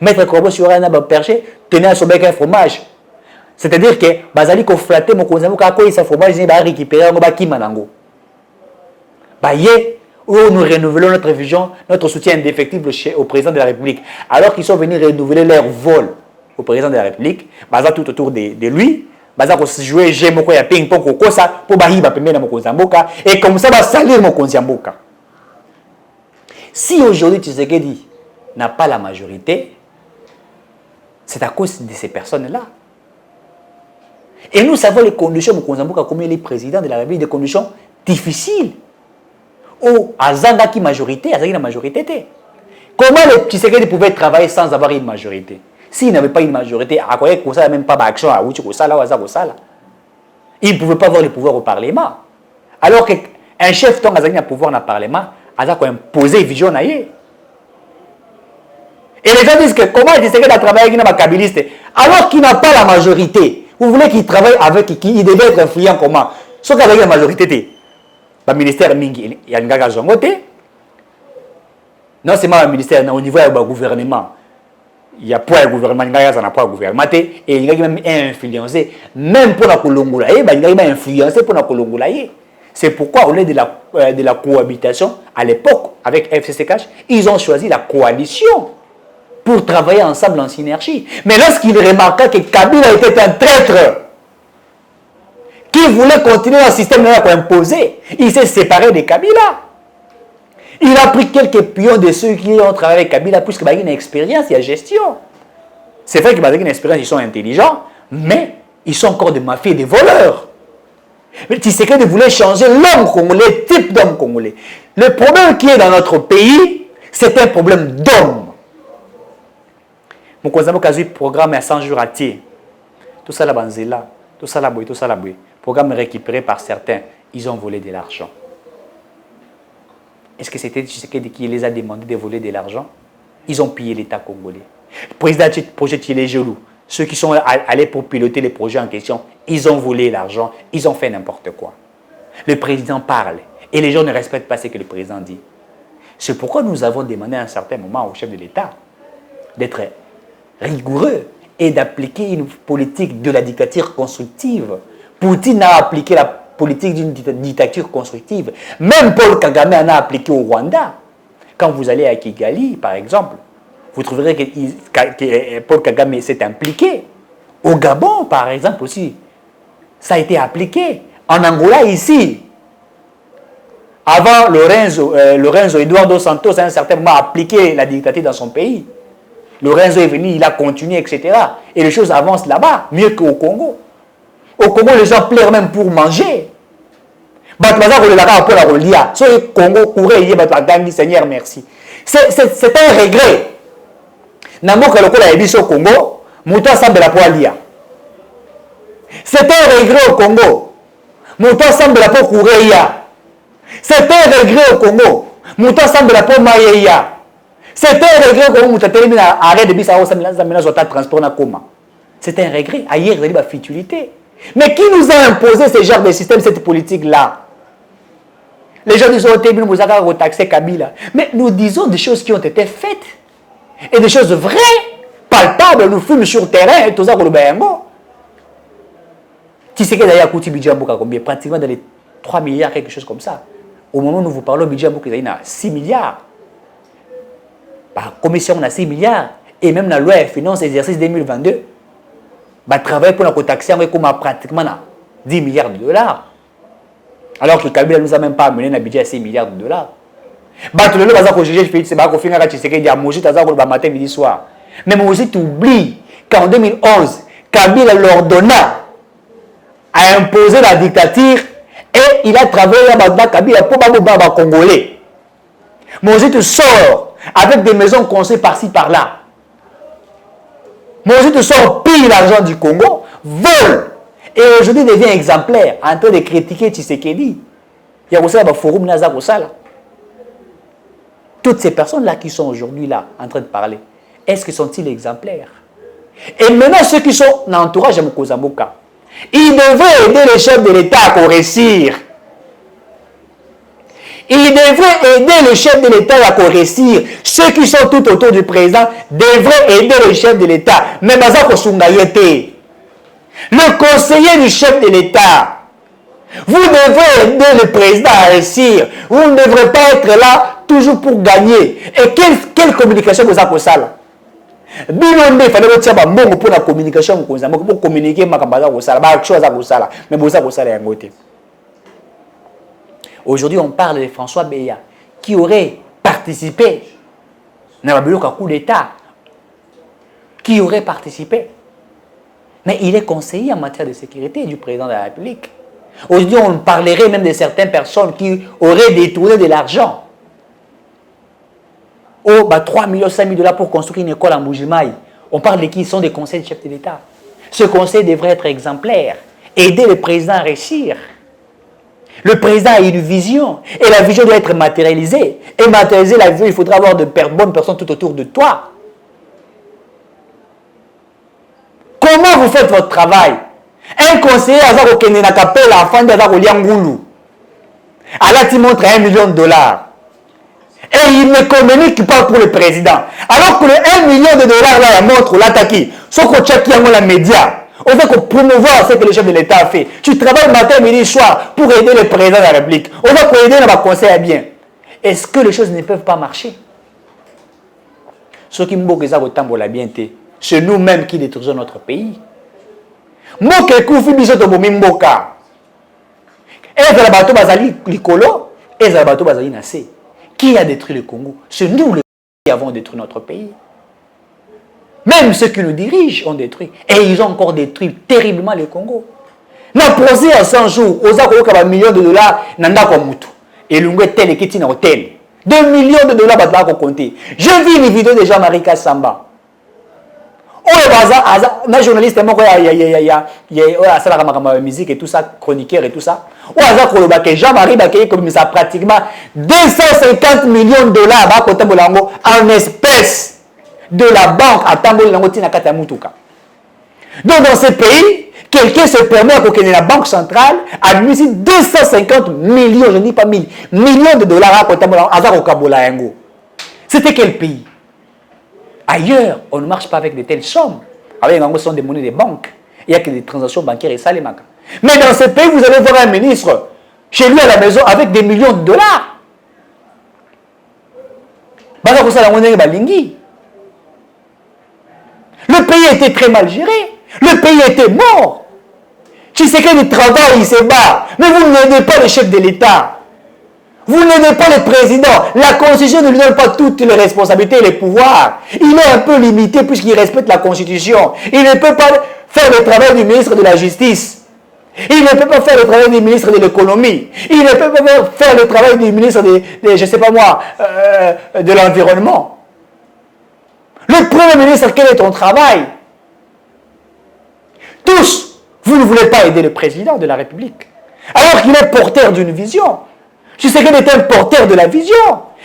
Maître Corbeau sur un perché, tenait à son bec un fromage. C'est-à-dire que Bazali ko flatter mon cousin ka ko isa fromage ni ba récupérer ngo ba kimanango. Ba yé où nous renouvelons notre vision, notre soutien indéfectible au président de la République. Alors qu'ils sont venus renouveler leur vol au président de la République, baza tout autour de lui, baza ko jouer jeu moko ya ping pong ko ça pour ba hiba pembe na mokonzi mboka et comme ça va salir mokonzi mboka. Si aujourd'hui Tshisekedi n'a pas la majorité, c'est à cause de ces personnes-là. Et nous savons les conditions, comme il est président de la République, des conditions difficiles. Où Azanga qui majorité, Azanga la majorité. Comment le Tshisekedi pouvait travailler sans avoir une majorité? S'il n'avait pas une majorité, il ne même pas d'action à il ne pouvait pas avoir le pouvoir au Parlement. Alors qu'un chef tant Azanga a pouvoir dans le Parlement, Azanga a imposé une vision. Et les gens disent que comment Tshisekedi a travaillé avec les kabilistes alors qu'il n'a pas la majorité? Vous voulez qu'il travaille avec qui? Il devait être influent comment? Sauf qu'avec la majorité, le ministère Mingi, il y a une gaga zongote. Non seulement le ministère, au niveau du gouvernement, il y a pas de gouvernement, il y a pas de gouvernement, et il y a même influencé, même pour la Kolongula, il y a même influencé pour la Kolongula. C'est pourquoi, au lieu de la cohabitation, à l'époque, avec FCCH, ils ont choisi la coalition pour travailler ensemble en synergie. Mais lorsqu'il remarqua que Kabila était un traître, qui voulait continuer un système imposé, il s'est séparé de Kabila. Il a pris quelques pions de ceux qui ont travaillé avec Kabila, puisqu'il a une expérience et une gestion. C'est vrai qu'ils ont une expérience, ils sont intelligents, mais ils sont encore des mafieux, des voleurs. Mais Tshisekedi voulait changer l'homme congolais, le type d'homme congolais. Le problème qui est dans notre pays, c'est un problème d'homme. Mon cousin a programme à 100 jours à tirer. Tout ça, la banzela, tout ça, la boue, tout ça, la boue. Programme récupéré par certains, ils ont volé de l'argent. Est-ce que c'était Tshisekedi qui les a demandé de voler de l'argent? Ils ont pillé l'État congolais. Le président du projet Thierry Gelou, ceux qui sont allés pour piloter les projets en question, ils ont volé l'argent, ils ont fait n'importe quoi. Le président parle et les gens ne respectent pas ce que le président dit. C'est pourquoi nous avons demandé à un certain moment au chef de l'État d'être rigoureux et d'appliquer une politique de la dictature constructive. Poutine a appliqué la politique d'une dictature constructive. Même Paul Kagame en a appliqué au Rwanda. Quand vous allez à Kigali, par exemple, vous trouverez que Paul Kagame s'est impliqué. Au Gabon, par exemple, aussi, ça a été appliqué. En Angola, ici, avant Lorenzo Eduardo Santos, à un certain moment, a appliqué la dictature dans son pays. Lorenzo est venu, il a continué, etc. Et les choses avancent là-bas, mieux qu'au Congo. Au Congo, les gens pleurent même pour manger. Seigneur, merci. C'est un regret. Au Congo, c'est un regret au Congo. C'est un regret au Congo. C'est un regret au Congo. C'est un regret. Ailleurs, il y a une futilité. Mais qui nous a imposé ce genre de système, cette politique-là? Les gens disent, nous avons retaxé Kabila. Mais nous disons des choses qui ont été faites. Et des choses vraies, palpables, nous filmons sur le terrain, et tout ça, tu sais que d'ailleurs, coûté budget combien? Pratiquement dans les 3 milliards, quelque chose comme ça. Au moment où nous vous parlons, le budget il y a 6 milliards. Par commission, on a 6 milliards. Et même dans la loi de finances, exercice 2022, travailler pour la taxer, on a pratiquement 10 milliards de dollars. Alors que Kabila ne nous a même pas amené un budget à 6 milliards de dollars. Mais aussi, tu oublies qu'en 2011, Kabila l'ordonna à imposer la dictature et il a travaillé à Kabila pour les Congolais. Mais aussi, tu sors avec des maisons construites par-ci, par-là. Mais aussi, tu sors, pille l'argent du Congo, vole. Et aujourd'hui, devient exemplaire en train de critiquer Tshisekedi. Il y a aussi un forum Nazar Osala. Toutes ces personnes-là qui sont aujourd'hui là en train de parler, est-ce qu'ils sont-ils exemplaires? Et maintenant, ceux qui sont dans l'entourage de Mokozamboka, ils devraient aider les chefs de l'État à réussir. Ils devraient aider le chef de l'État à réussir. Ceux qui sont tout autour du président devraient aider le chef de l'État. Mais Bazako Sungayete, le conseiller du chef de l'État, vous devez aider le président à réussir. Vous ne devrez pas être là toujours pour gagner. Et quelle communication vous avez pour ça là? Il fallait retirer un bon pour la communication, pour communiquer mais aujourd'hui, on parle de François Beya qui aurait participé dans le coup d'État. Qui aurait participé. Mais il est conseiller en matière de sécurité du président de la République. Aujourd'hui, on parlerait même de certaines personnes qui auraient détourné de l'argent. 3 millions, 5 000 dollars pour construire une école en Mbujimaï. On parle de qui sont des conseils de chefs de l'État. Ce conseil devrait être exemplaire. Aider le président à réussir. Le président a une vision. Et la vision doit être matérialisée. Et matérialiser la vision, il faudra avoir de bonnes personnes tout autour de toi. Comment vous faites votre travail? Un conseiller a au na kapela la fin de Liangulu. Alors il montre 1 million de dollars. Et il ne communique pas pour le président. Alors que le 1 million de dollars là, il montre l'attaque. Sauf qu'on check la média. On veut promouvoir ce que le chef de l'État a fait. Tu travailles matin, midi, soir pour aider le président de la République. On va aider dans ma conseil à bien. Est-ce que les choses ne peuvent pas marcher? Ce qui me dit que la bien, c'est nous-mêmes qui détruisons notre pays. Moke kufi biso to bomimboka. Ezala bato bazali likolo, ezala bato bazali nase. Qui a détruit le Congo? C'est nous qui avons détruit notre pays. Même ceux qui nous dirigent ont détruit. Et ils ont encore détruit terriblement le Congo. Na procès à 100 jours, aux akoyoka ba millions de dollars, nanda kwa mutu. Et l'ungwe tel et kiti na hôtel. 2 millions de dollars batba ko compter. J'ai vu une vidéo de Jean-Marie Kassamba. Oh baza, un journaliste moko ya sala kama musique et tout ça, chroniqueur et tout ça. Oh aza koloba ke Jean-Marie Bakeye comme ça pratiquement 250 millions de dollars ba ko tambolango en espèces de la banque à tambolango tina kata mutuka. Donc dans ce pays, quelqu'un se permet à la banque centrale à administrer 250 millions, je ne dis pas 1000, millions de dollars à C'était quel pays? Ailleurs, on ne marche pas avec de telles sommes. Avec ce sont des monnaies des banques. Il n'y a que des transactions bancaires et ça les manque. Mais dans ce pays, vous allez voir un ministre chez lui à la maison avec des millions de dollars. Le pays était très mal géré. Le pays était mort. Tshisekedi travaille, il se bat. Mais vous n'aidez pas le chef de l'État. Vous n'aidez pas le président. La Constitution ne lui donne pas toutes les responsabilités et les pouvoirs. Il est un peu limité puisqu'il respecte la Constitution. Il ne peut pas faire le travail du ministre de la Justice. Il ne peut pas faire le travail du ministre de l'Économie. Il ne peut pas faire le travail du ministre je sais pas moi, de l'Environnement. Le Premier ministre, quel est ton travail? Tous, vous ne voulez pas aider le président de la République. Alors qu'il est porteur d'une vision. Je sais qu'il est un porteur de la vision.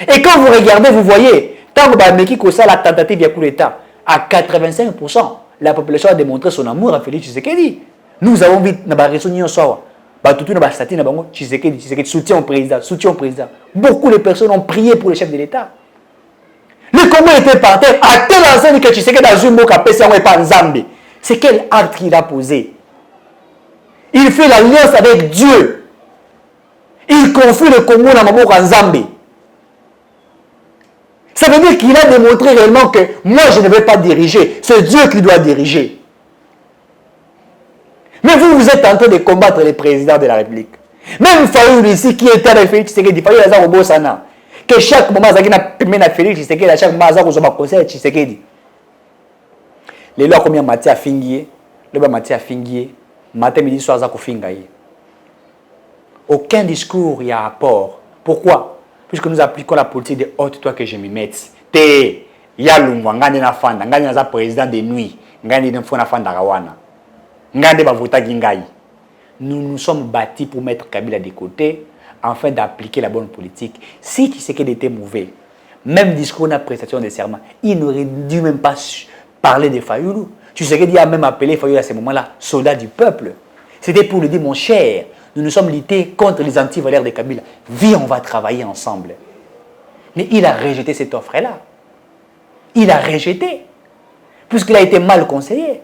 Et quand vous regardez, vous voyez, tant que la tentative de coup d'État, à 85%, la population a démontré son amour à Félix Tshisekedi. Nous avons vu dans la réunion soir, Tshisekedi soutient au président, soutient au président. Beaucoup de personnes ont prié pour le chef de l'État. Le Congo était par terre, à tel enseigne que Tshisekedi a joué Moka Pessan et pas Nzambe. C'est quel acte qu'il a posé? Il fait l'alliance avec Dieu. Il confie le Congo dans Mamoka Nzambe. Ça veut dire qu'il a démontré réellement que moi je ne vais pas diriger, c'est Dieu qui doit diriger. Mais vous êtes en train de combattre les présidents de la République. Même Fayoul ici qui était avec Félix Tshisekedi, Fayoul Azar au Bosana, que chaque moment Zaki n'a permis à Félix Tshisekedi, à chaque moment Azar au conseil Tshisekedi. Les lois combien Mathia Fingier, le bas Mathia Fingier, Mathia midi soir Zako Fingaye. Aucun discours il y a apport. Pourquoi? Puisque nous appliquons la politique de haute toi que je m'y mette. Te Yalumwa, Ngani na Fanda, Ngani na président de nuit, Ngani na Fanda Rawana. Ngani Bavota Gingaï. Nous nous sommes bâtis pour mettre Kabila de côté afin d'appliquer la bonne politique. Si Tshisekedi était mauvais, même discours na prestation de serment, il n'aurait dû même pas parler de Fayoulou. Tshisekedi a même appelé Fayoulou à ce moment-là soldat du peuple. C'était pour lui dire, mon cher, nous nous sommes luttés contre les anti-valeurs de Kabila. Viens, on va travailler ensemble. Mais il a rejeté cette offre-là. Il a rejeté. Puisqu'il a été mal conseillé.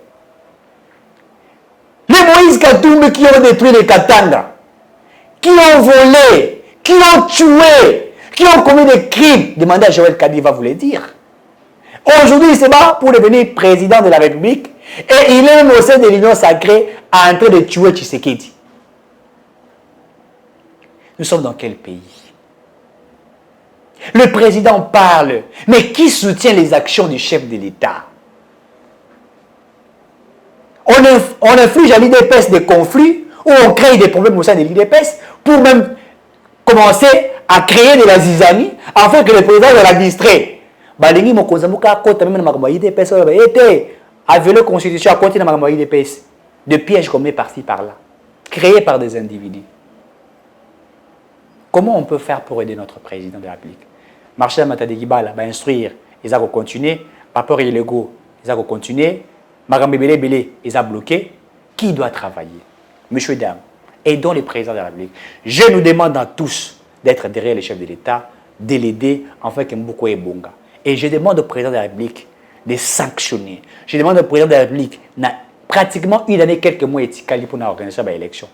Les Moïse Katumbi qui ont détruit les Katanga, qui ont volé, qui ont tué, qui ont commis des crimes, demandez à Joël Kadi, va vous le dire. Aujourd'hui, il se bat pour devenir président de la République et il est au sein de l'Union sacrée en train de tuer Tshisekedi. Nous sommes dans quel pays? Le président parle, mais qui soutient les actions du chef de l'État? On inflige à l'IDPS des conflits ou on crée des problèmes au sein de l'IDPS pour même commencer à créer de la zizanie afin que le président de la distrait. Balingi mokozamuka kota même na makambo IDPS été avec la constitution à côté na makambo IDPS de pièges qu'on met par-ci par-là créés par des individus. Comment on peut faire pour aider notre président de la République? Marshal Matadi Gibala va instruire, ils vont continuer, rapport illégaux, ils vont continuer, Magambe Bele Bele, ils ont bloqué. Qui doit travailler? Monsieur et dames, aidons les présidents de la République. Je nous demande à tous d'être derrière les chefs de l'État, de l'aider, afin que Mboko est bonga. Et je demande au président de la République de sanctionner. Je demande au président de la République, pratiquement une année, quelques mois, et pour organiser l'élection.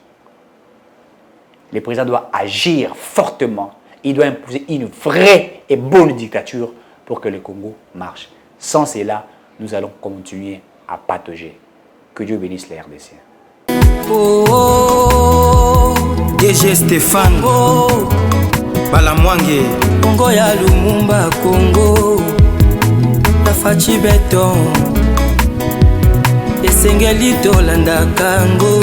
Le président doit agir fortement. Il doit imposer une vraie et bonne dictature pour que le Congo marche. Sans cela, nous allons continuer à patauger. Que Dieu bénisse les RDC. Oh, DG Stéphane, Balamwange, Congo ya Lumumba, Congo, Tafachi Beton. esengeli tolanda kango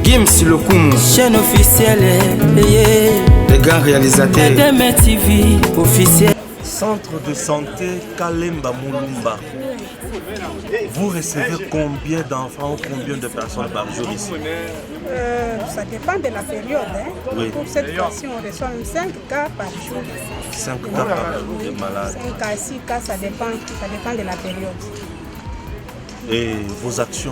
Gims Lokumu, chaîne officielle les grands réalisateurs. EDM TV officiel. Centre de santé Kalemba Moulumba. Vous recevez combien d'enfants ou combien de personnes par jour ici? Ça dépend de la période. Hein. Oui. Pour cette fois-ci, on reçoit même 5 cas par jour. 5 cas par jour de malades. 5 cas, 6 cas, ça dépend de la période. Et vos actions,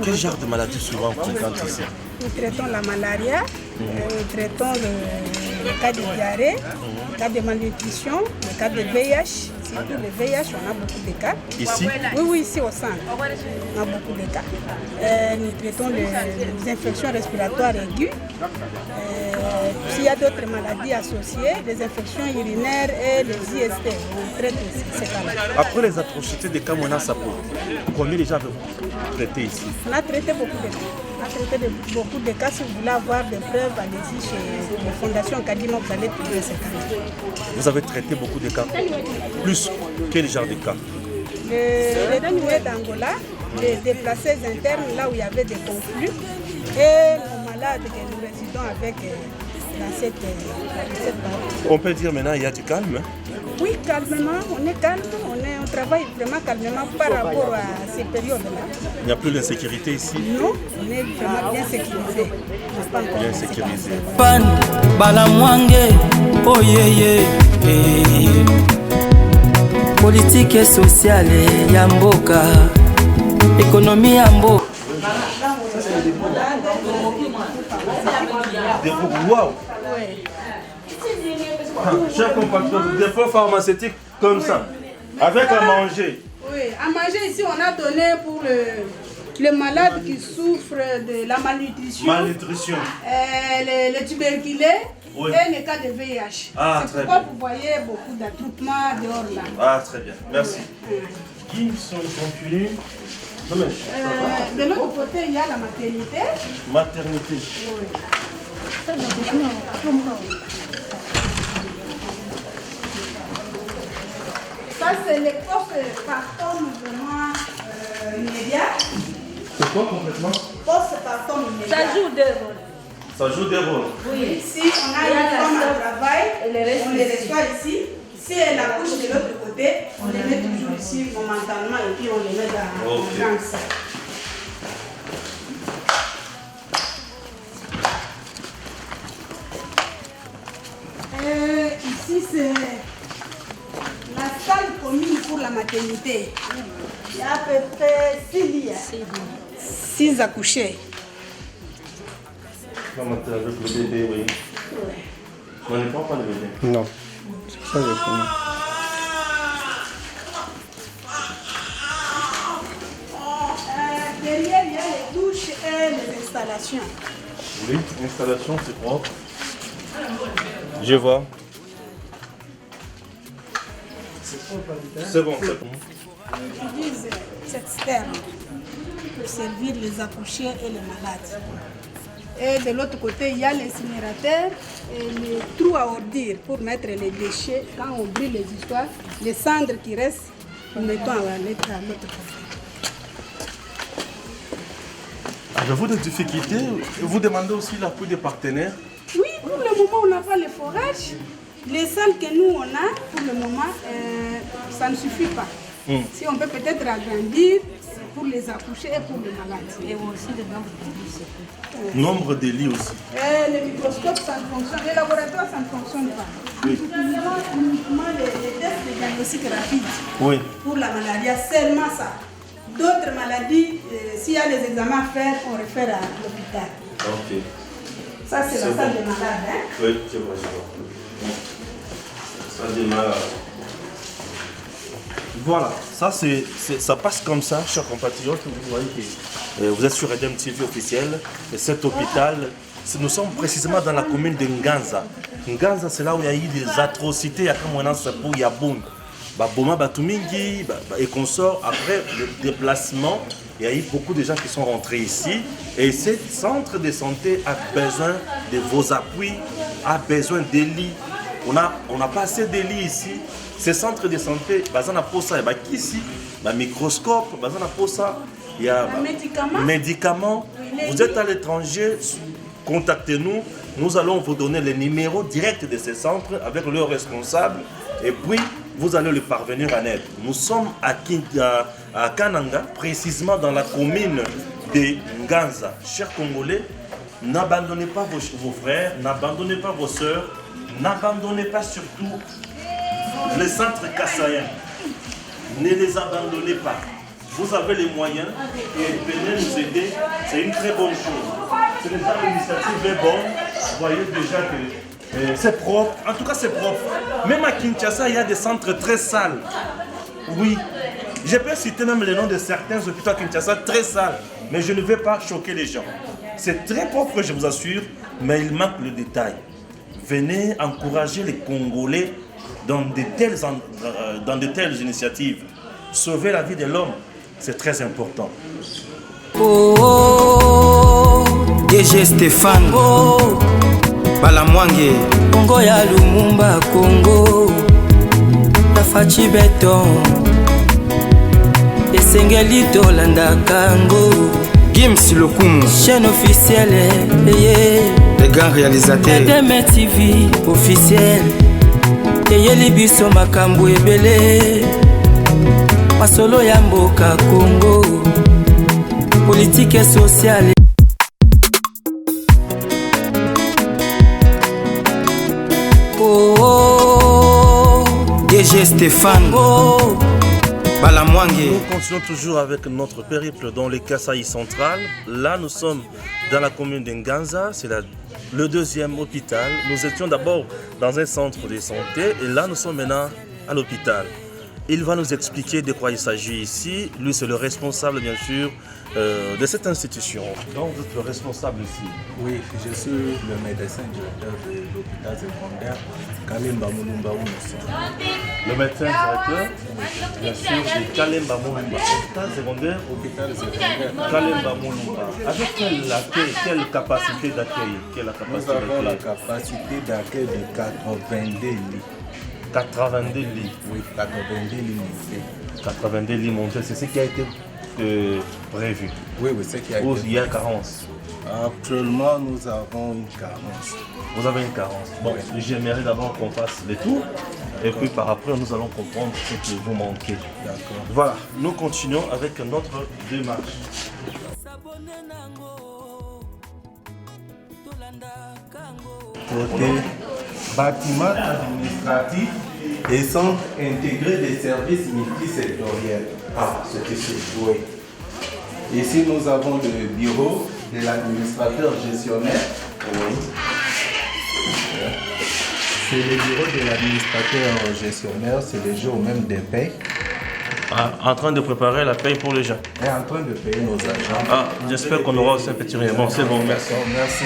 quel genre de maladie souvent vous fréquentez ici? Nous traitons la malaria, nous traitons le cas de diarrhée, le cas de malnutrition, le cas de VIH. Surtout le VIH, on a beaucoup de cas. Ici? Oui, ici au centre, on a beaucoup de cas. Nous traitons les infections respiratoires aiguës. S'il y a d'autres maladies associées, les infections urinaires et les IST, on traite aussi ces cas-là. Après les atrocités de Kamona Sapo, combien déjà avez-vous traité ici? On a traité beaucoup de cas. On a traité beaucoup de cas. Si vous voulez avoir des preuves, allez-y chez la Fondation Kadima, vous allez trouver ces cas. Vous avez traité beaucoup de cas. Plus quel genre de cas? Les détenus d'Angola, les déplacés internes, là où il y avait des conflits, et nos malades que nous résidons avec dans cette partie. On peut dire maintenant il y a du calme. Oui, calmement, on est calme, on travaille vraiment calmement par rapport à ces périodes-là. Il n'y a plus d'insécurité ici? Non, on est vraiment bien sécurisé. Bien sécurisé. Pan Balamwange, oh yeah yeah. Politique et sociale ya mboka, économie ya mboka. Wow! Chers compatriotes, des fonds pharmaceutiques comme ça, avec à manger. Oui, à manger ici, on a donné pour les malades qui souffrent de la malnutrition. Malnutrition. Les tuberculeux Oui. et les cas de VIH. Ah, c'est très pourquoi bien. vous voyez beaucoup d'attroupements dehors là. Ah, très bien, merci. Qui sont continue? Non, mais, De l'autre côté, il y a la maternité. maternité. Ça, c'est les post-partum vraiment immédiat. C'est quoi complètement? Post-partum immédiat. Ça joue deux rôles. Ça joue des rôles. Oui, si on a une femme à travail, on les reçoit ici. Si elle accouche de l'autre côté, on les met toujours ici momentanément et puis on les met dans ça. Ici, c'est la salle commune pour la maternité. Il y a à peu près 6 lits. 6 accouchés. Avec le bébé, oui. On n'est pas le bébé. Non, c'est ça que je connais. Derrière, il y a les douches et les installations. Oui, installation, c'est propre. Je vois. C'est bon, c'est bon. On utilise cette sterne pour servir les accouchés et les malades. Et de l'autre côté, il y a l'incinérateur et les trous à ordures pour mettre les déchets. Quand on brûle les histoires, les cendres qui restent, nous mettons à l'autre côté. Avez-vous des difficultés? Vous demandez aussi l'appui des partenaires? Oui, pour le moment, on n'a pas le forage. Les salles que nous, on a, pour le moment, ça ne suffit pas. Si on peut peut-être agrandir pour les accouchés et pour les malades. Et aussi le nombre de lits. Nombre de lits aussi. Le microscope, ça ne fonctionne. Les laboratoires, ça ne fonctionne pas. Nous utilisons uniquement les tests de diagnostic rapide Oui. pour la malaria, seulement ça. D'autres maladies, s'il y a des examens à faire, on réfère à l'hôpital. Ok. Ça, c'est la salle des malades. Hein? Oui, je vois, je vois. Ça démarre. Voilà, ça passe comme ça, chers compatriotes. Vous voyez que vous êtes sur EDM TV officiel. Et cet hôpital, nous sommes précisément dans la commune de Nganza. Nganza, c'est là où il y a eu des atrocités. Il y a Boma Batumingi et consorts. Après le déplacement, il y a eu beaucoup de gens qui sont rentrés ici. Et ce centre de santé a besoin de vos appuis, a besoin des lits. On n'a pas assez de lits ici. Ce centre de santé, on a pour ça, ici, un microscope, on a pour ça, il y a médicaments. médicaments. Vous êtes à l'étranger, contactez-nous. Nous allons vous donner les numéros directs de ces centres avec leurs responsables. Et puis, vous allez le parvenir en aide. Nous sommes à Kananga, précisément dans la commune de Nganza. Chers Congolais, n'abandonnez pas vos frères, n'abandonnez pas vos sœurs, n'abandonnez pas surtout les centres kassaïens. Ne les abandonnez pas. Vous avez les moyens et venez nous aider. C'est une très bonne chose. C'est déjà l'initiative est bonne. Vous voyez déjà que c'est propre. En tout cas, c'est propre. Même à Kinshasa, il y a des centres très sales. Oui. Je peux citer même le nom de certains hôpitaux à Kinshasa très sales. Mais je ne vais pas choquer les gens. C'est très propre, je vous assure, mais il manque le détail. Venez encourager les Congolais dans de telles initiatives. Sauver la vie de l'homme, c'est très important. Oh, DG Stéphane, oh, Balamwange, Congo ya Lumumba, Congo, Tafachi Beton, Esengeli Tolanda Kango, Gims Lokumu, chaîne officielle, les grands réalisateurs. EDM TV officiel, Eyeli Biso Makambo Ebele, Masolo ya mboka Congo, politique et sociale. Oh, DG Stéphane, oh, Balamwange. Nous continuons toujours avec notre périple dans les Kasaï centrales. Là, nous sommes dans la commune de Nganza, c'est le deuxième hôpital. Nous étions d'abord dans un centre de santé et là, nous sommes maintenant à l'hôpital. Il va nous expliquer de quoi il s'agit ici. Lui, c'est le responsable, bien sûr, de cette institution. Donc, vous êtes le responsable ici. Oui, je suis le médecin directeur de l'hôpital secondaire Kalemba Mulumba où nous sommes. Le médecin directeur, bien sûr, de Kalemba Mulumba. Hôpital secondaire Kalemba Mulumba. Avec quelle capacité d'accueil? Nous avons la capacité d'accueil de 82 lits. 82 lits. Oui, 82 lits montés. 82 lits montés, c'est ce qui a été prévu. Oui, c'est ce qui a été. Il y a carence. Actuellement, nous avons une carence. Vous avez une carence. Bon, oui. J'aimerais d'abord qu'on fasse les tours et puis par après, nous allons comprendre ce que vous manquez. D'accord. Voilà, nous continuons avec notre démarche. Côté bâtiment administratif et centre intégré des services multisectoriels. Ah, c'est ici, oui. Ici, nous avons le bureau de l'administrateur gestionnaire. Oui. C'est le bureau de l'administrateur gestionnaire, c'est le jour même des payes. Ah, en train de préparer la paye pour les gens. Et en train de payer nos agents. Ah, j'espère qu'on aura aussi un petit rien. Bon, c'est bon, merci. Merci.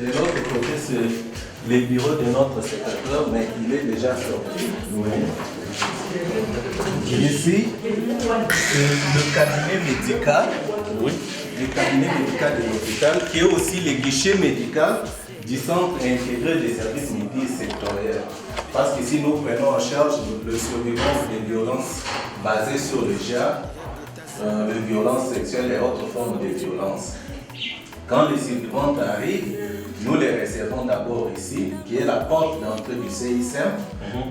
De l'autre côté, c'est le bureau de notre secrétaire, mais il est déjà sorti. Oui. Ici, c'est le cabinet médical. Oui. Le cabinet médical de l'hôpital, qui est aussi le guichet médical du centre intégré des services multisectoriels. Parce qu'ici, nous prenons en charge le survivance des violences basées sur le genre, les violences sexuelles et autres formes de violences. Quand les survivantes arrivent, nous les recevons d'abord ici, qui est la porte d'entrée du CICM.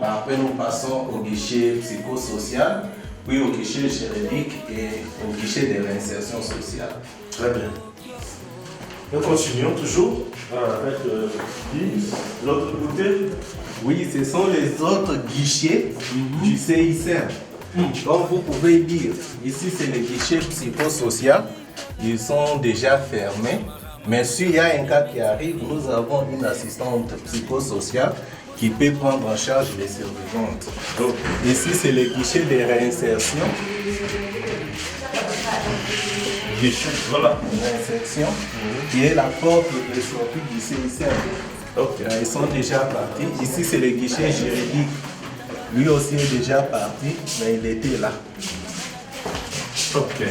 Après, nous passons au guichet psychosocial, puis au guichet juridique et au guichet de réinsertion sociale. Très bien. Nous continuons toujours avec l'autre côté. Oui, ce sont les autres guichets du CICM. Comme vous pouvez dire, ici c'est le guichet psychosocial. Ils sont déjà fermés. Mais s'il y a un cas qui arrive, nous avons une assistante psychosociale qui peut prendre en charge les survivantes. Donc, ici, c'est le guichet de réinsertion. Voilà. Réinsertion, qui est la porte de sortie du CICM. Okay. Ils sont déjà partis. Ici, c'est le guichet juridique. Lui aussi est déjà parti, mais il était là. Ok.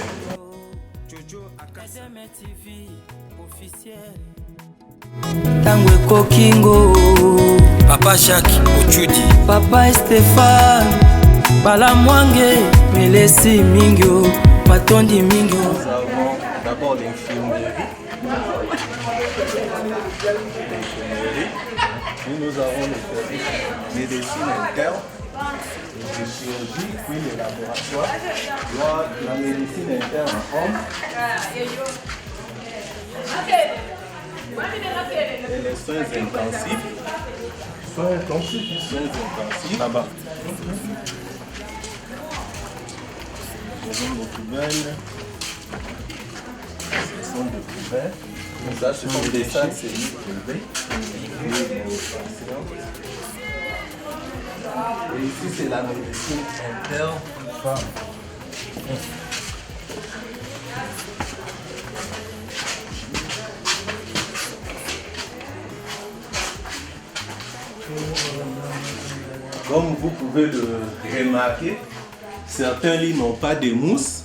Tango Kokingo, Papa Jacques Ochudi, Papa Stéphane, Balamwange, melesi mingio matondi mingio. Nous avons d'abord l'infirmerie. Puis nous avons le service médecine interne, de chirurgie, puis le laboratoire. La médecine interne homme. Et les soins intensifs. Soins intensifs. Là-bas. Ce sont des poubelles. Ce sont des poubelles. Ça, ce sont des salles semi-privées. Et ici, c'est la médecine interne femme. Comme vous pouvez le remarquer, certains lits n'ont pas de mousse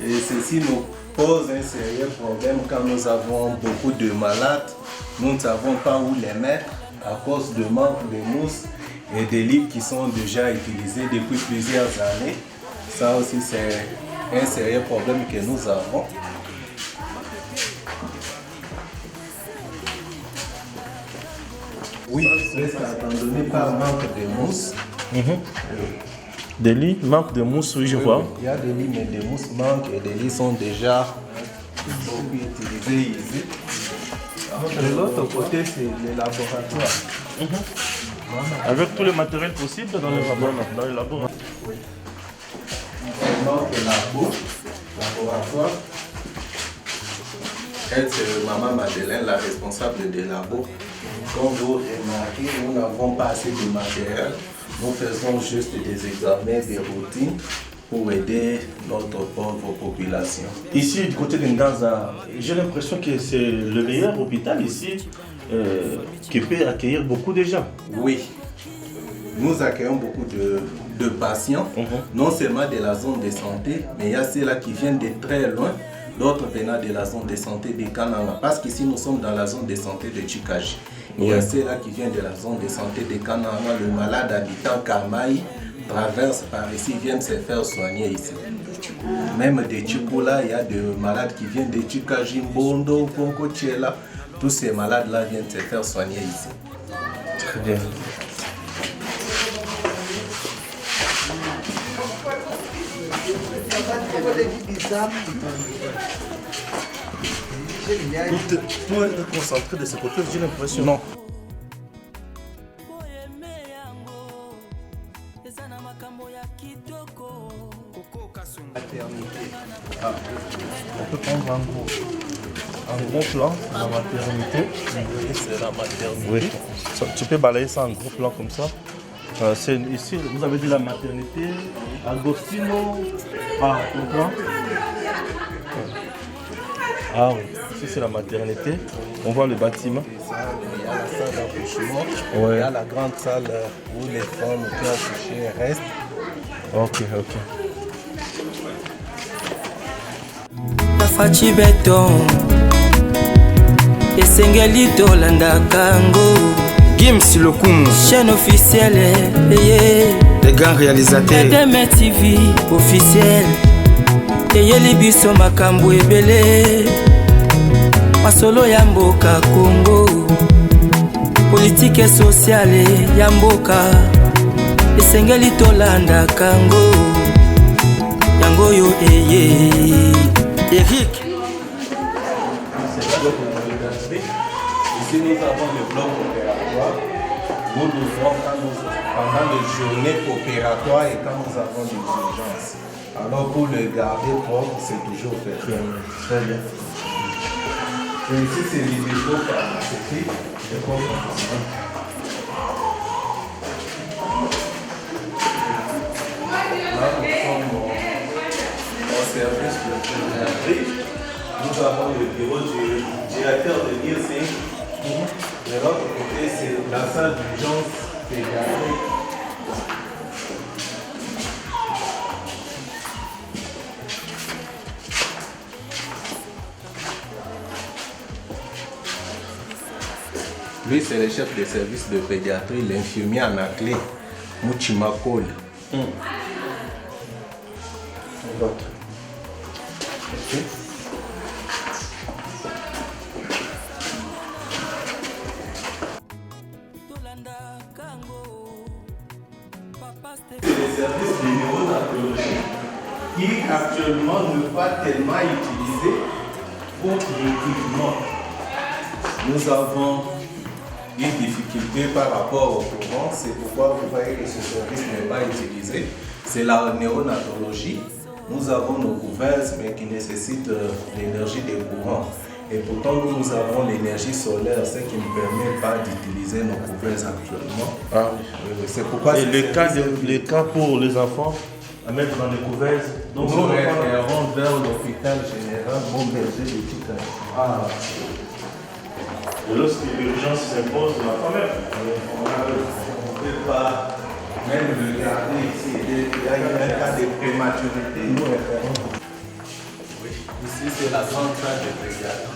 et ceci nous pose un sérieux problème quand nous avons beaucoup de malades. Nous ne savons pas où les mettre à cause de manque de mousse et des lits qui sont déjà utilisés depuis plusieurs années. Ça aussi, c'est un sérieux problème que nous avons. Oui, c'est abandonné par manque de mousse. Des lits, manque de mousse, oui, je vois. Il y a des lits, mais des mousses manquent et des lits sont déjà beaucoup utilisés ici. De l'autre côté, c'est le laboratoire. Avec tous les matériels possibles dans les laboratoires. Il manque le laboratoire. Elle, c'est Maman Madeleine, la responsable des labos. Comme vous remarquez, nous n'avons pas assez de matériel. Nous faisons juste des examens de routine pour aider notre pauvre population. Ici, du côté de Nganza, j'ai l'impression que c'est le meilleur hôpital ici qui peut accueillir beaucoup de gens. Oui, nous accueillons beaucoup de patients, non seulement de la zone de santé, mais il y a ceux-là qui viennent de très loin, d'autres venant de la zone de santé de Kananga, parce qu'ici nous sommes dans la zone de santé de Chikaji. Il y a ceux-là qui viennent de la zone de santé de Kananga, le malade habitant Kamaï traverse par ici, viennent se faire soigner ici. Même de Chikoula, il y a des malades qui viennent de Chikaji, Mbondo, Ponko, Tchela. Tous ces malades-là viennent se faire soigner ici. Très bien. Tout est concentré de ce côté, j'ai l'impression. Non. On peut prendre un gros plan, la maternité. C'est la maternité. Oui. Tu peux balayer ça en gros plan comme ça. C'est ici, vous avez dit la maternité. Agostino. Ah, tu comprends? Ah oui, ici c'est la maternité. On voit le bâtiment. Il y a la salle d'accouchement. Ouais. Il y a la grande salle où les femmes qui accouchent restent. Ok, ok. Fachi beton esengeli tolanda kango Gims Lokumu, chaîne officielle les grands réalisateurs. EDM TV officiel eyeli biso makambo ebele masolo ya mboka Congo politike sociale ya mboka esengeli tolanda kango yango yo Eric. Ici, nous avons le bloc opératoire. Nous devons, pendant les journées opératoires et quand nous avons des urgences. Alors, pour le garder propre, c'est toujours fait. Très bien. Et ici, c'est les dépôts pharmaceutiques. Là, nous sommes au service de pédiatrie. Nous avons le bureau du directeur de l'IRC. De l'autre côté, c'est la salle d'urgence pédiatrique. Lui, c'est le chef de service de pédiatrie, l'infirmier Anaclé, Mouchimakol. vote. Ok. C'est les services de néonatologie qui actuellement ne sont pas tellement utilisés pour l'équipement. Nous avons une difficulté par rapport au courant, c'est pourquoi vous voyez que ce service n'est pas utilisé. C'est la néonatologie. Nous avons nos couvertes, mais qui nécessitent l'énergie des courants. Et pourtant, nous avons l'énergie solaire, ce qui ne permet pas d'utiliser nos couvertes actuellement. Ah. C'est pourquoi Et les cas pour les enfants à mettre dans les couvertes. Donc, nous référons vers l'hôpital général Montberger de Tika. Ah. Et lorsque l'urgence s'impose, on n'a pas même. On ne peut pas même regarder ici. Il y a un cas de prématurité. Nous référons. Oui. Ici, c'est la centrale de pédiatrie.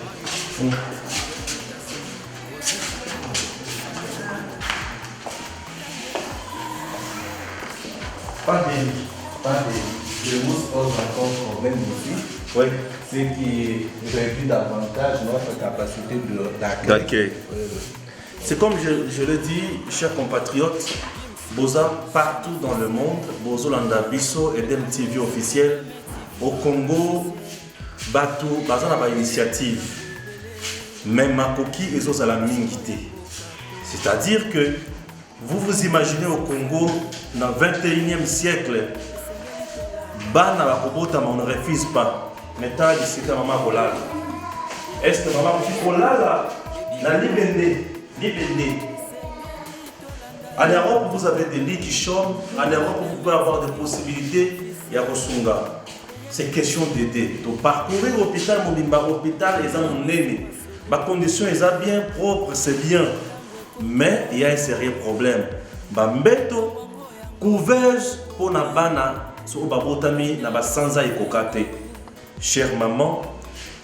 Pas de mousse pose encore problème ici. Oui. Ce qui réduit davantage notre capacité d'accueil. C'est comme je le dis, chers compatriotes, Boza partout dans le monde, Bozo Landabiso et DMTV officiel, au Congo, Batou, Bazan a une initiative. Mais Makoki et la mingité. C'est-à-dire que vous vous imaginez au Congo, dans le 21e siècle, Bana Bakobota, on ne refuse pas. Maintenant, ici, maman Kolala. Est-ce que maman Kolala n'a libéré? En Europe, vous avez des lits qui chôment. En Europe, vous pouvez avoir des possibilités. Il y a Kosunga. C'est question d'aider. Donc, parcourir l'hôpital, l'hôpital, ils ont un aîné. Les conditions sont bien propres, c'est bien. Mais il y a un sérieux problème. Bambeto, couverge pour na bana, sur Babotami, na basanza et kokate. Chère maman,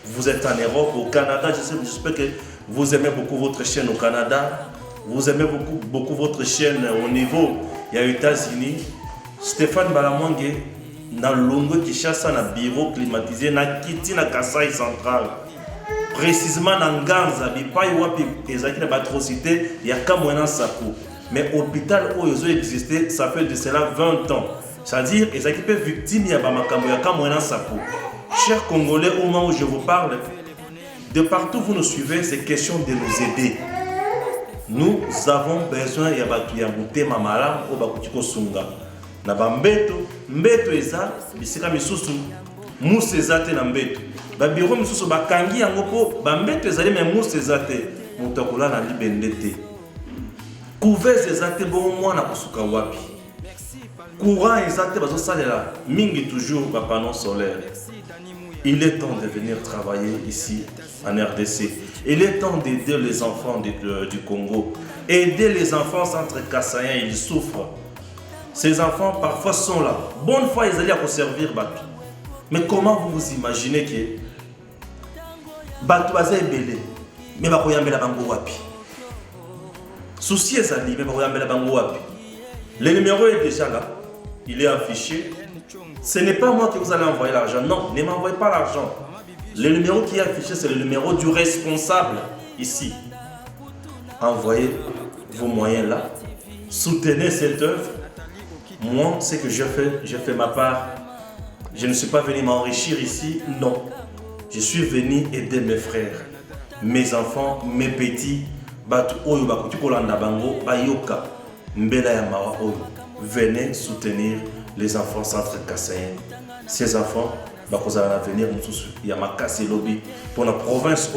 vous êtes en Europe, au Canada, j'espère que vous aimez beaucoup votre chaîne au Canada. Vous aimez beaucoup votre chaîne au niveau, il y a aux États-Unis. Stéphane Balamwange, dans Longo Kinshasa, dans le bureau climatisé, dans Kiti, dans Kasaï central. Précisément dans Nganza, il n'y a pas de atrocité, il y a qu'un moyen Sapo. Mais l'hôpital où ils ont existé, ça fait de cela 20 ans. C'est-à-dire qu'ils ont été victimes, il y a qu'un moyen Sapo. Chers Congolais, au moment où je vous parle, de partout où vous nous suivez, c'est question de nous aider. Nous avons besoin de Yabatuyamute Mamala ou Bakutiko Sunga. Nabambeto, Mbeto Eza, Bisika Misusu, Mousse Ezate Nambeto. Babiro Misusu Bakangi Yangopo, Bambeto Ezale, mais Mousse Ezate, Moutakola na Libendete. Couvert Ezate, bon, moi, na Kusuka Wapi. Courant Ezate, Bazo Salela, Mingi toujours, Bapanon solaire. Il est temps de venir travailler ici en RDC. Il est temps d'aider les enfants du Congo. Aider les enfants centre Kassaïen, ils souffrent. Ces enfants parfois sont là. Bonne fois, ils allaient à servir Batu. Mais comment vous vous imaginez que Batu est belé, mais Bakoyambela Bango Wapi. Souci est ali, mais Bakoyambela Bango Wapi. Le numéro est déjà là. Il est affiché. Ce n'est pas moi qui vous allez envoyer l'argent. Non, ne m'envoyez pas l'argent. Le numéro qui est affiché, c'est le numéro du responsable ici. Envoyez vos moyens là. Soutenez cette œuvre. Moi, ce que je fais ma part. Je ne suis pas venu m'enrichir ici, non. Je suis venu aider mes frères, mes enfants, mes petits. Venez soutenir les enfants centre Kassaïen. Ces enfants, ils ont l'avenir. Il y a Makassi Lobby pour la province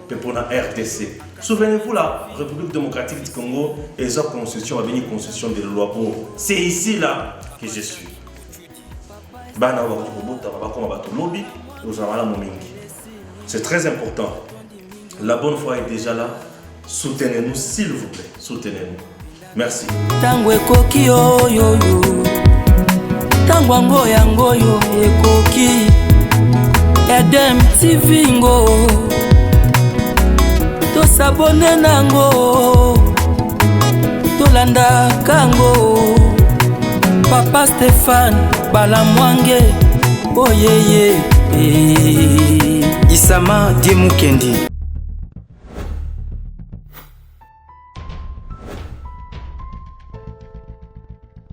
et pour la RDC. Souvenez-vous, la République démocratique du Congo, et la constitution a venu constitution de loi pour. C'est ici là que je suis. C'est très important. La bonne foi est déjà là. Soutenez-nous, s'il vous plaît. Soutenez-nous. Merci. Tango ekoki oyo tango yango yo ekoki Edem TV ngo to s'abonner nango to landa kango Papa Stéphane Balamwange Oh yeah yeah. Isama Diemukendi.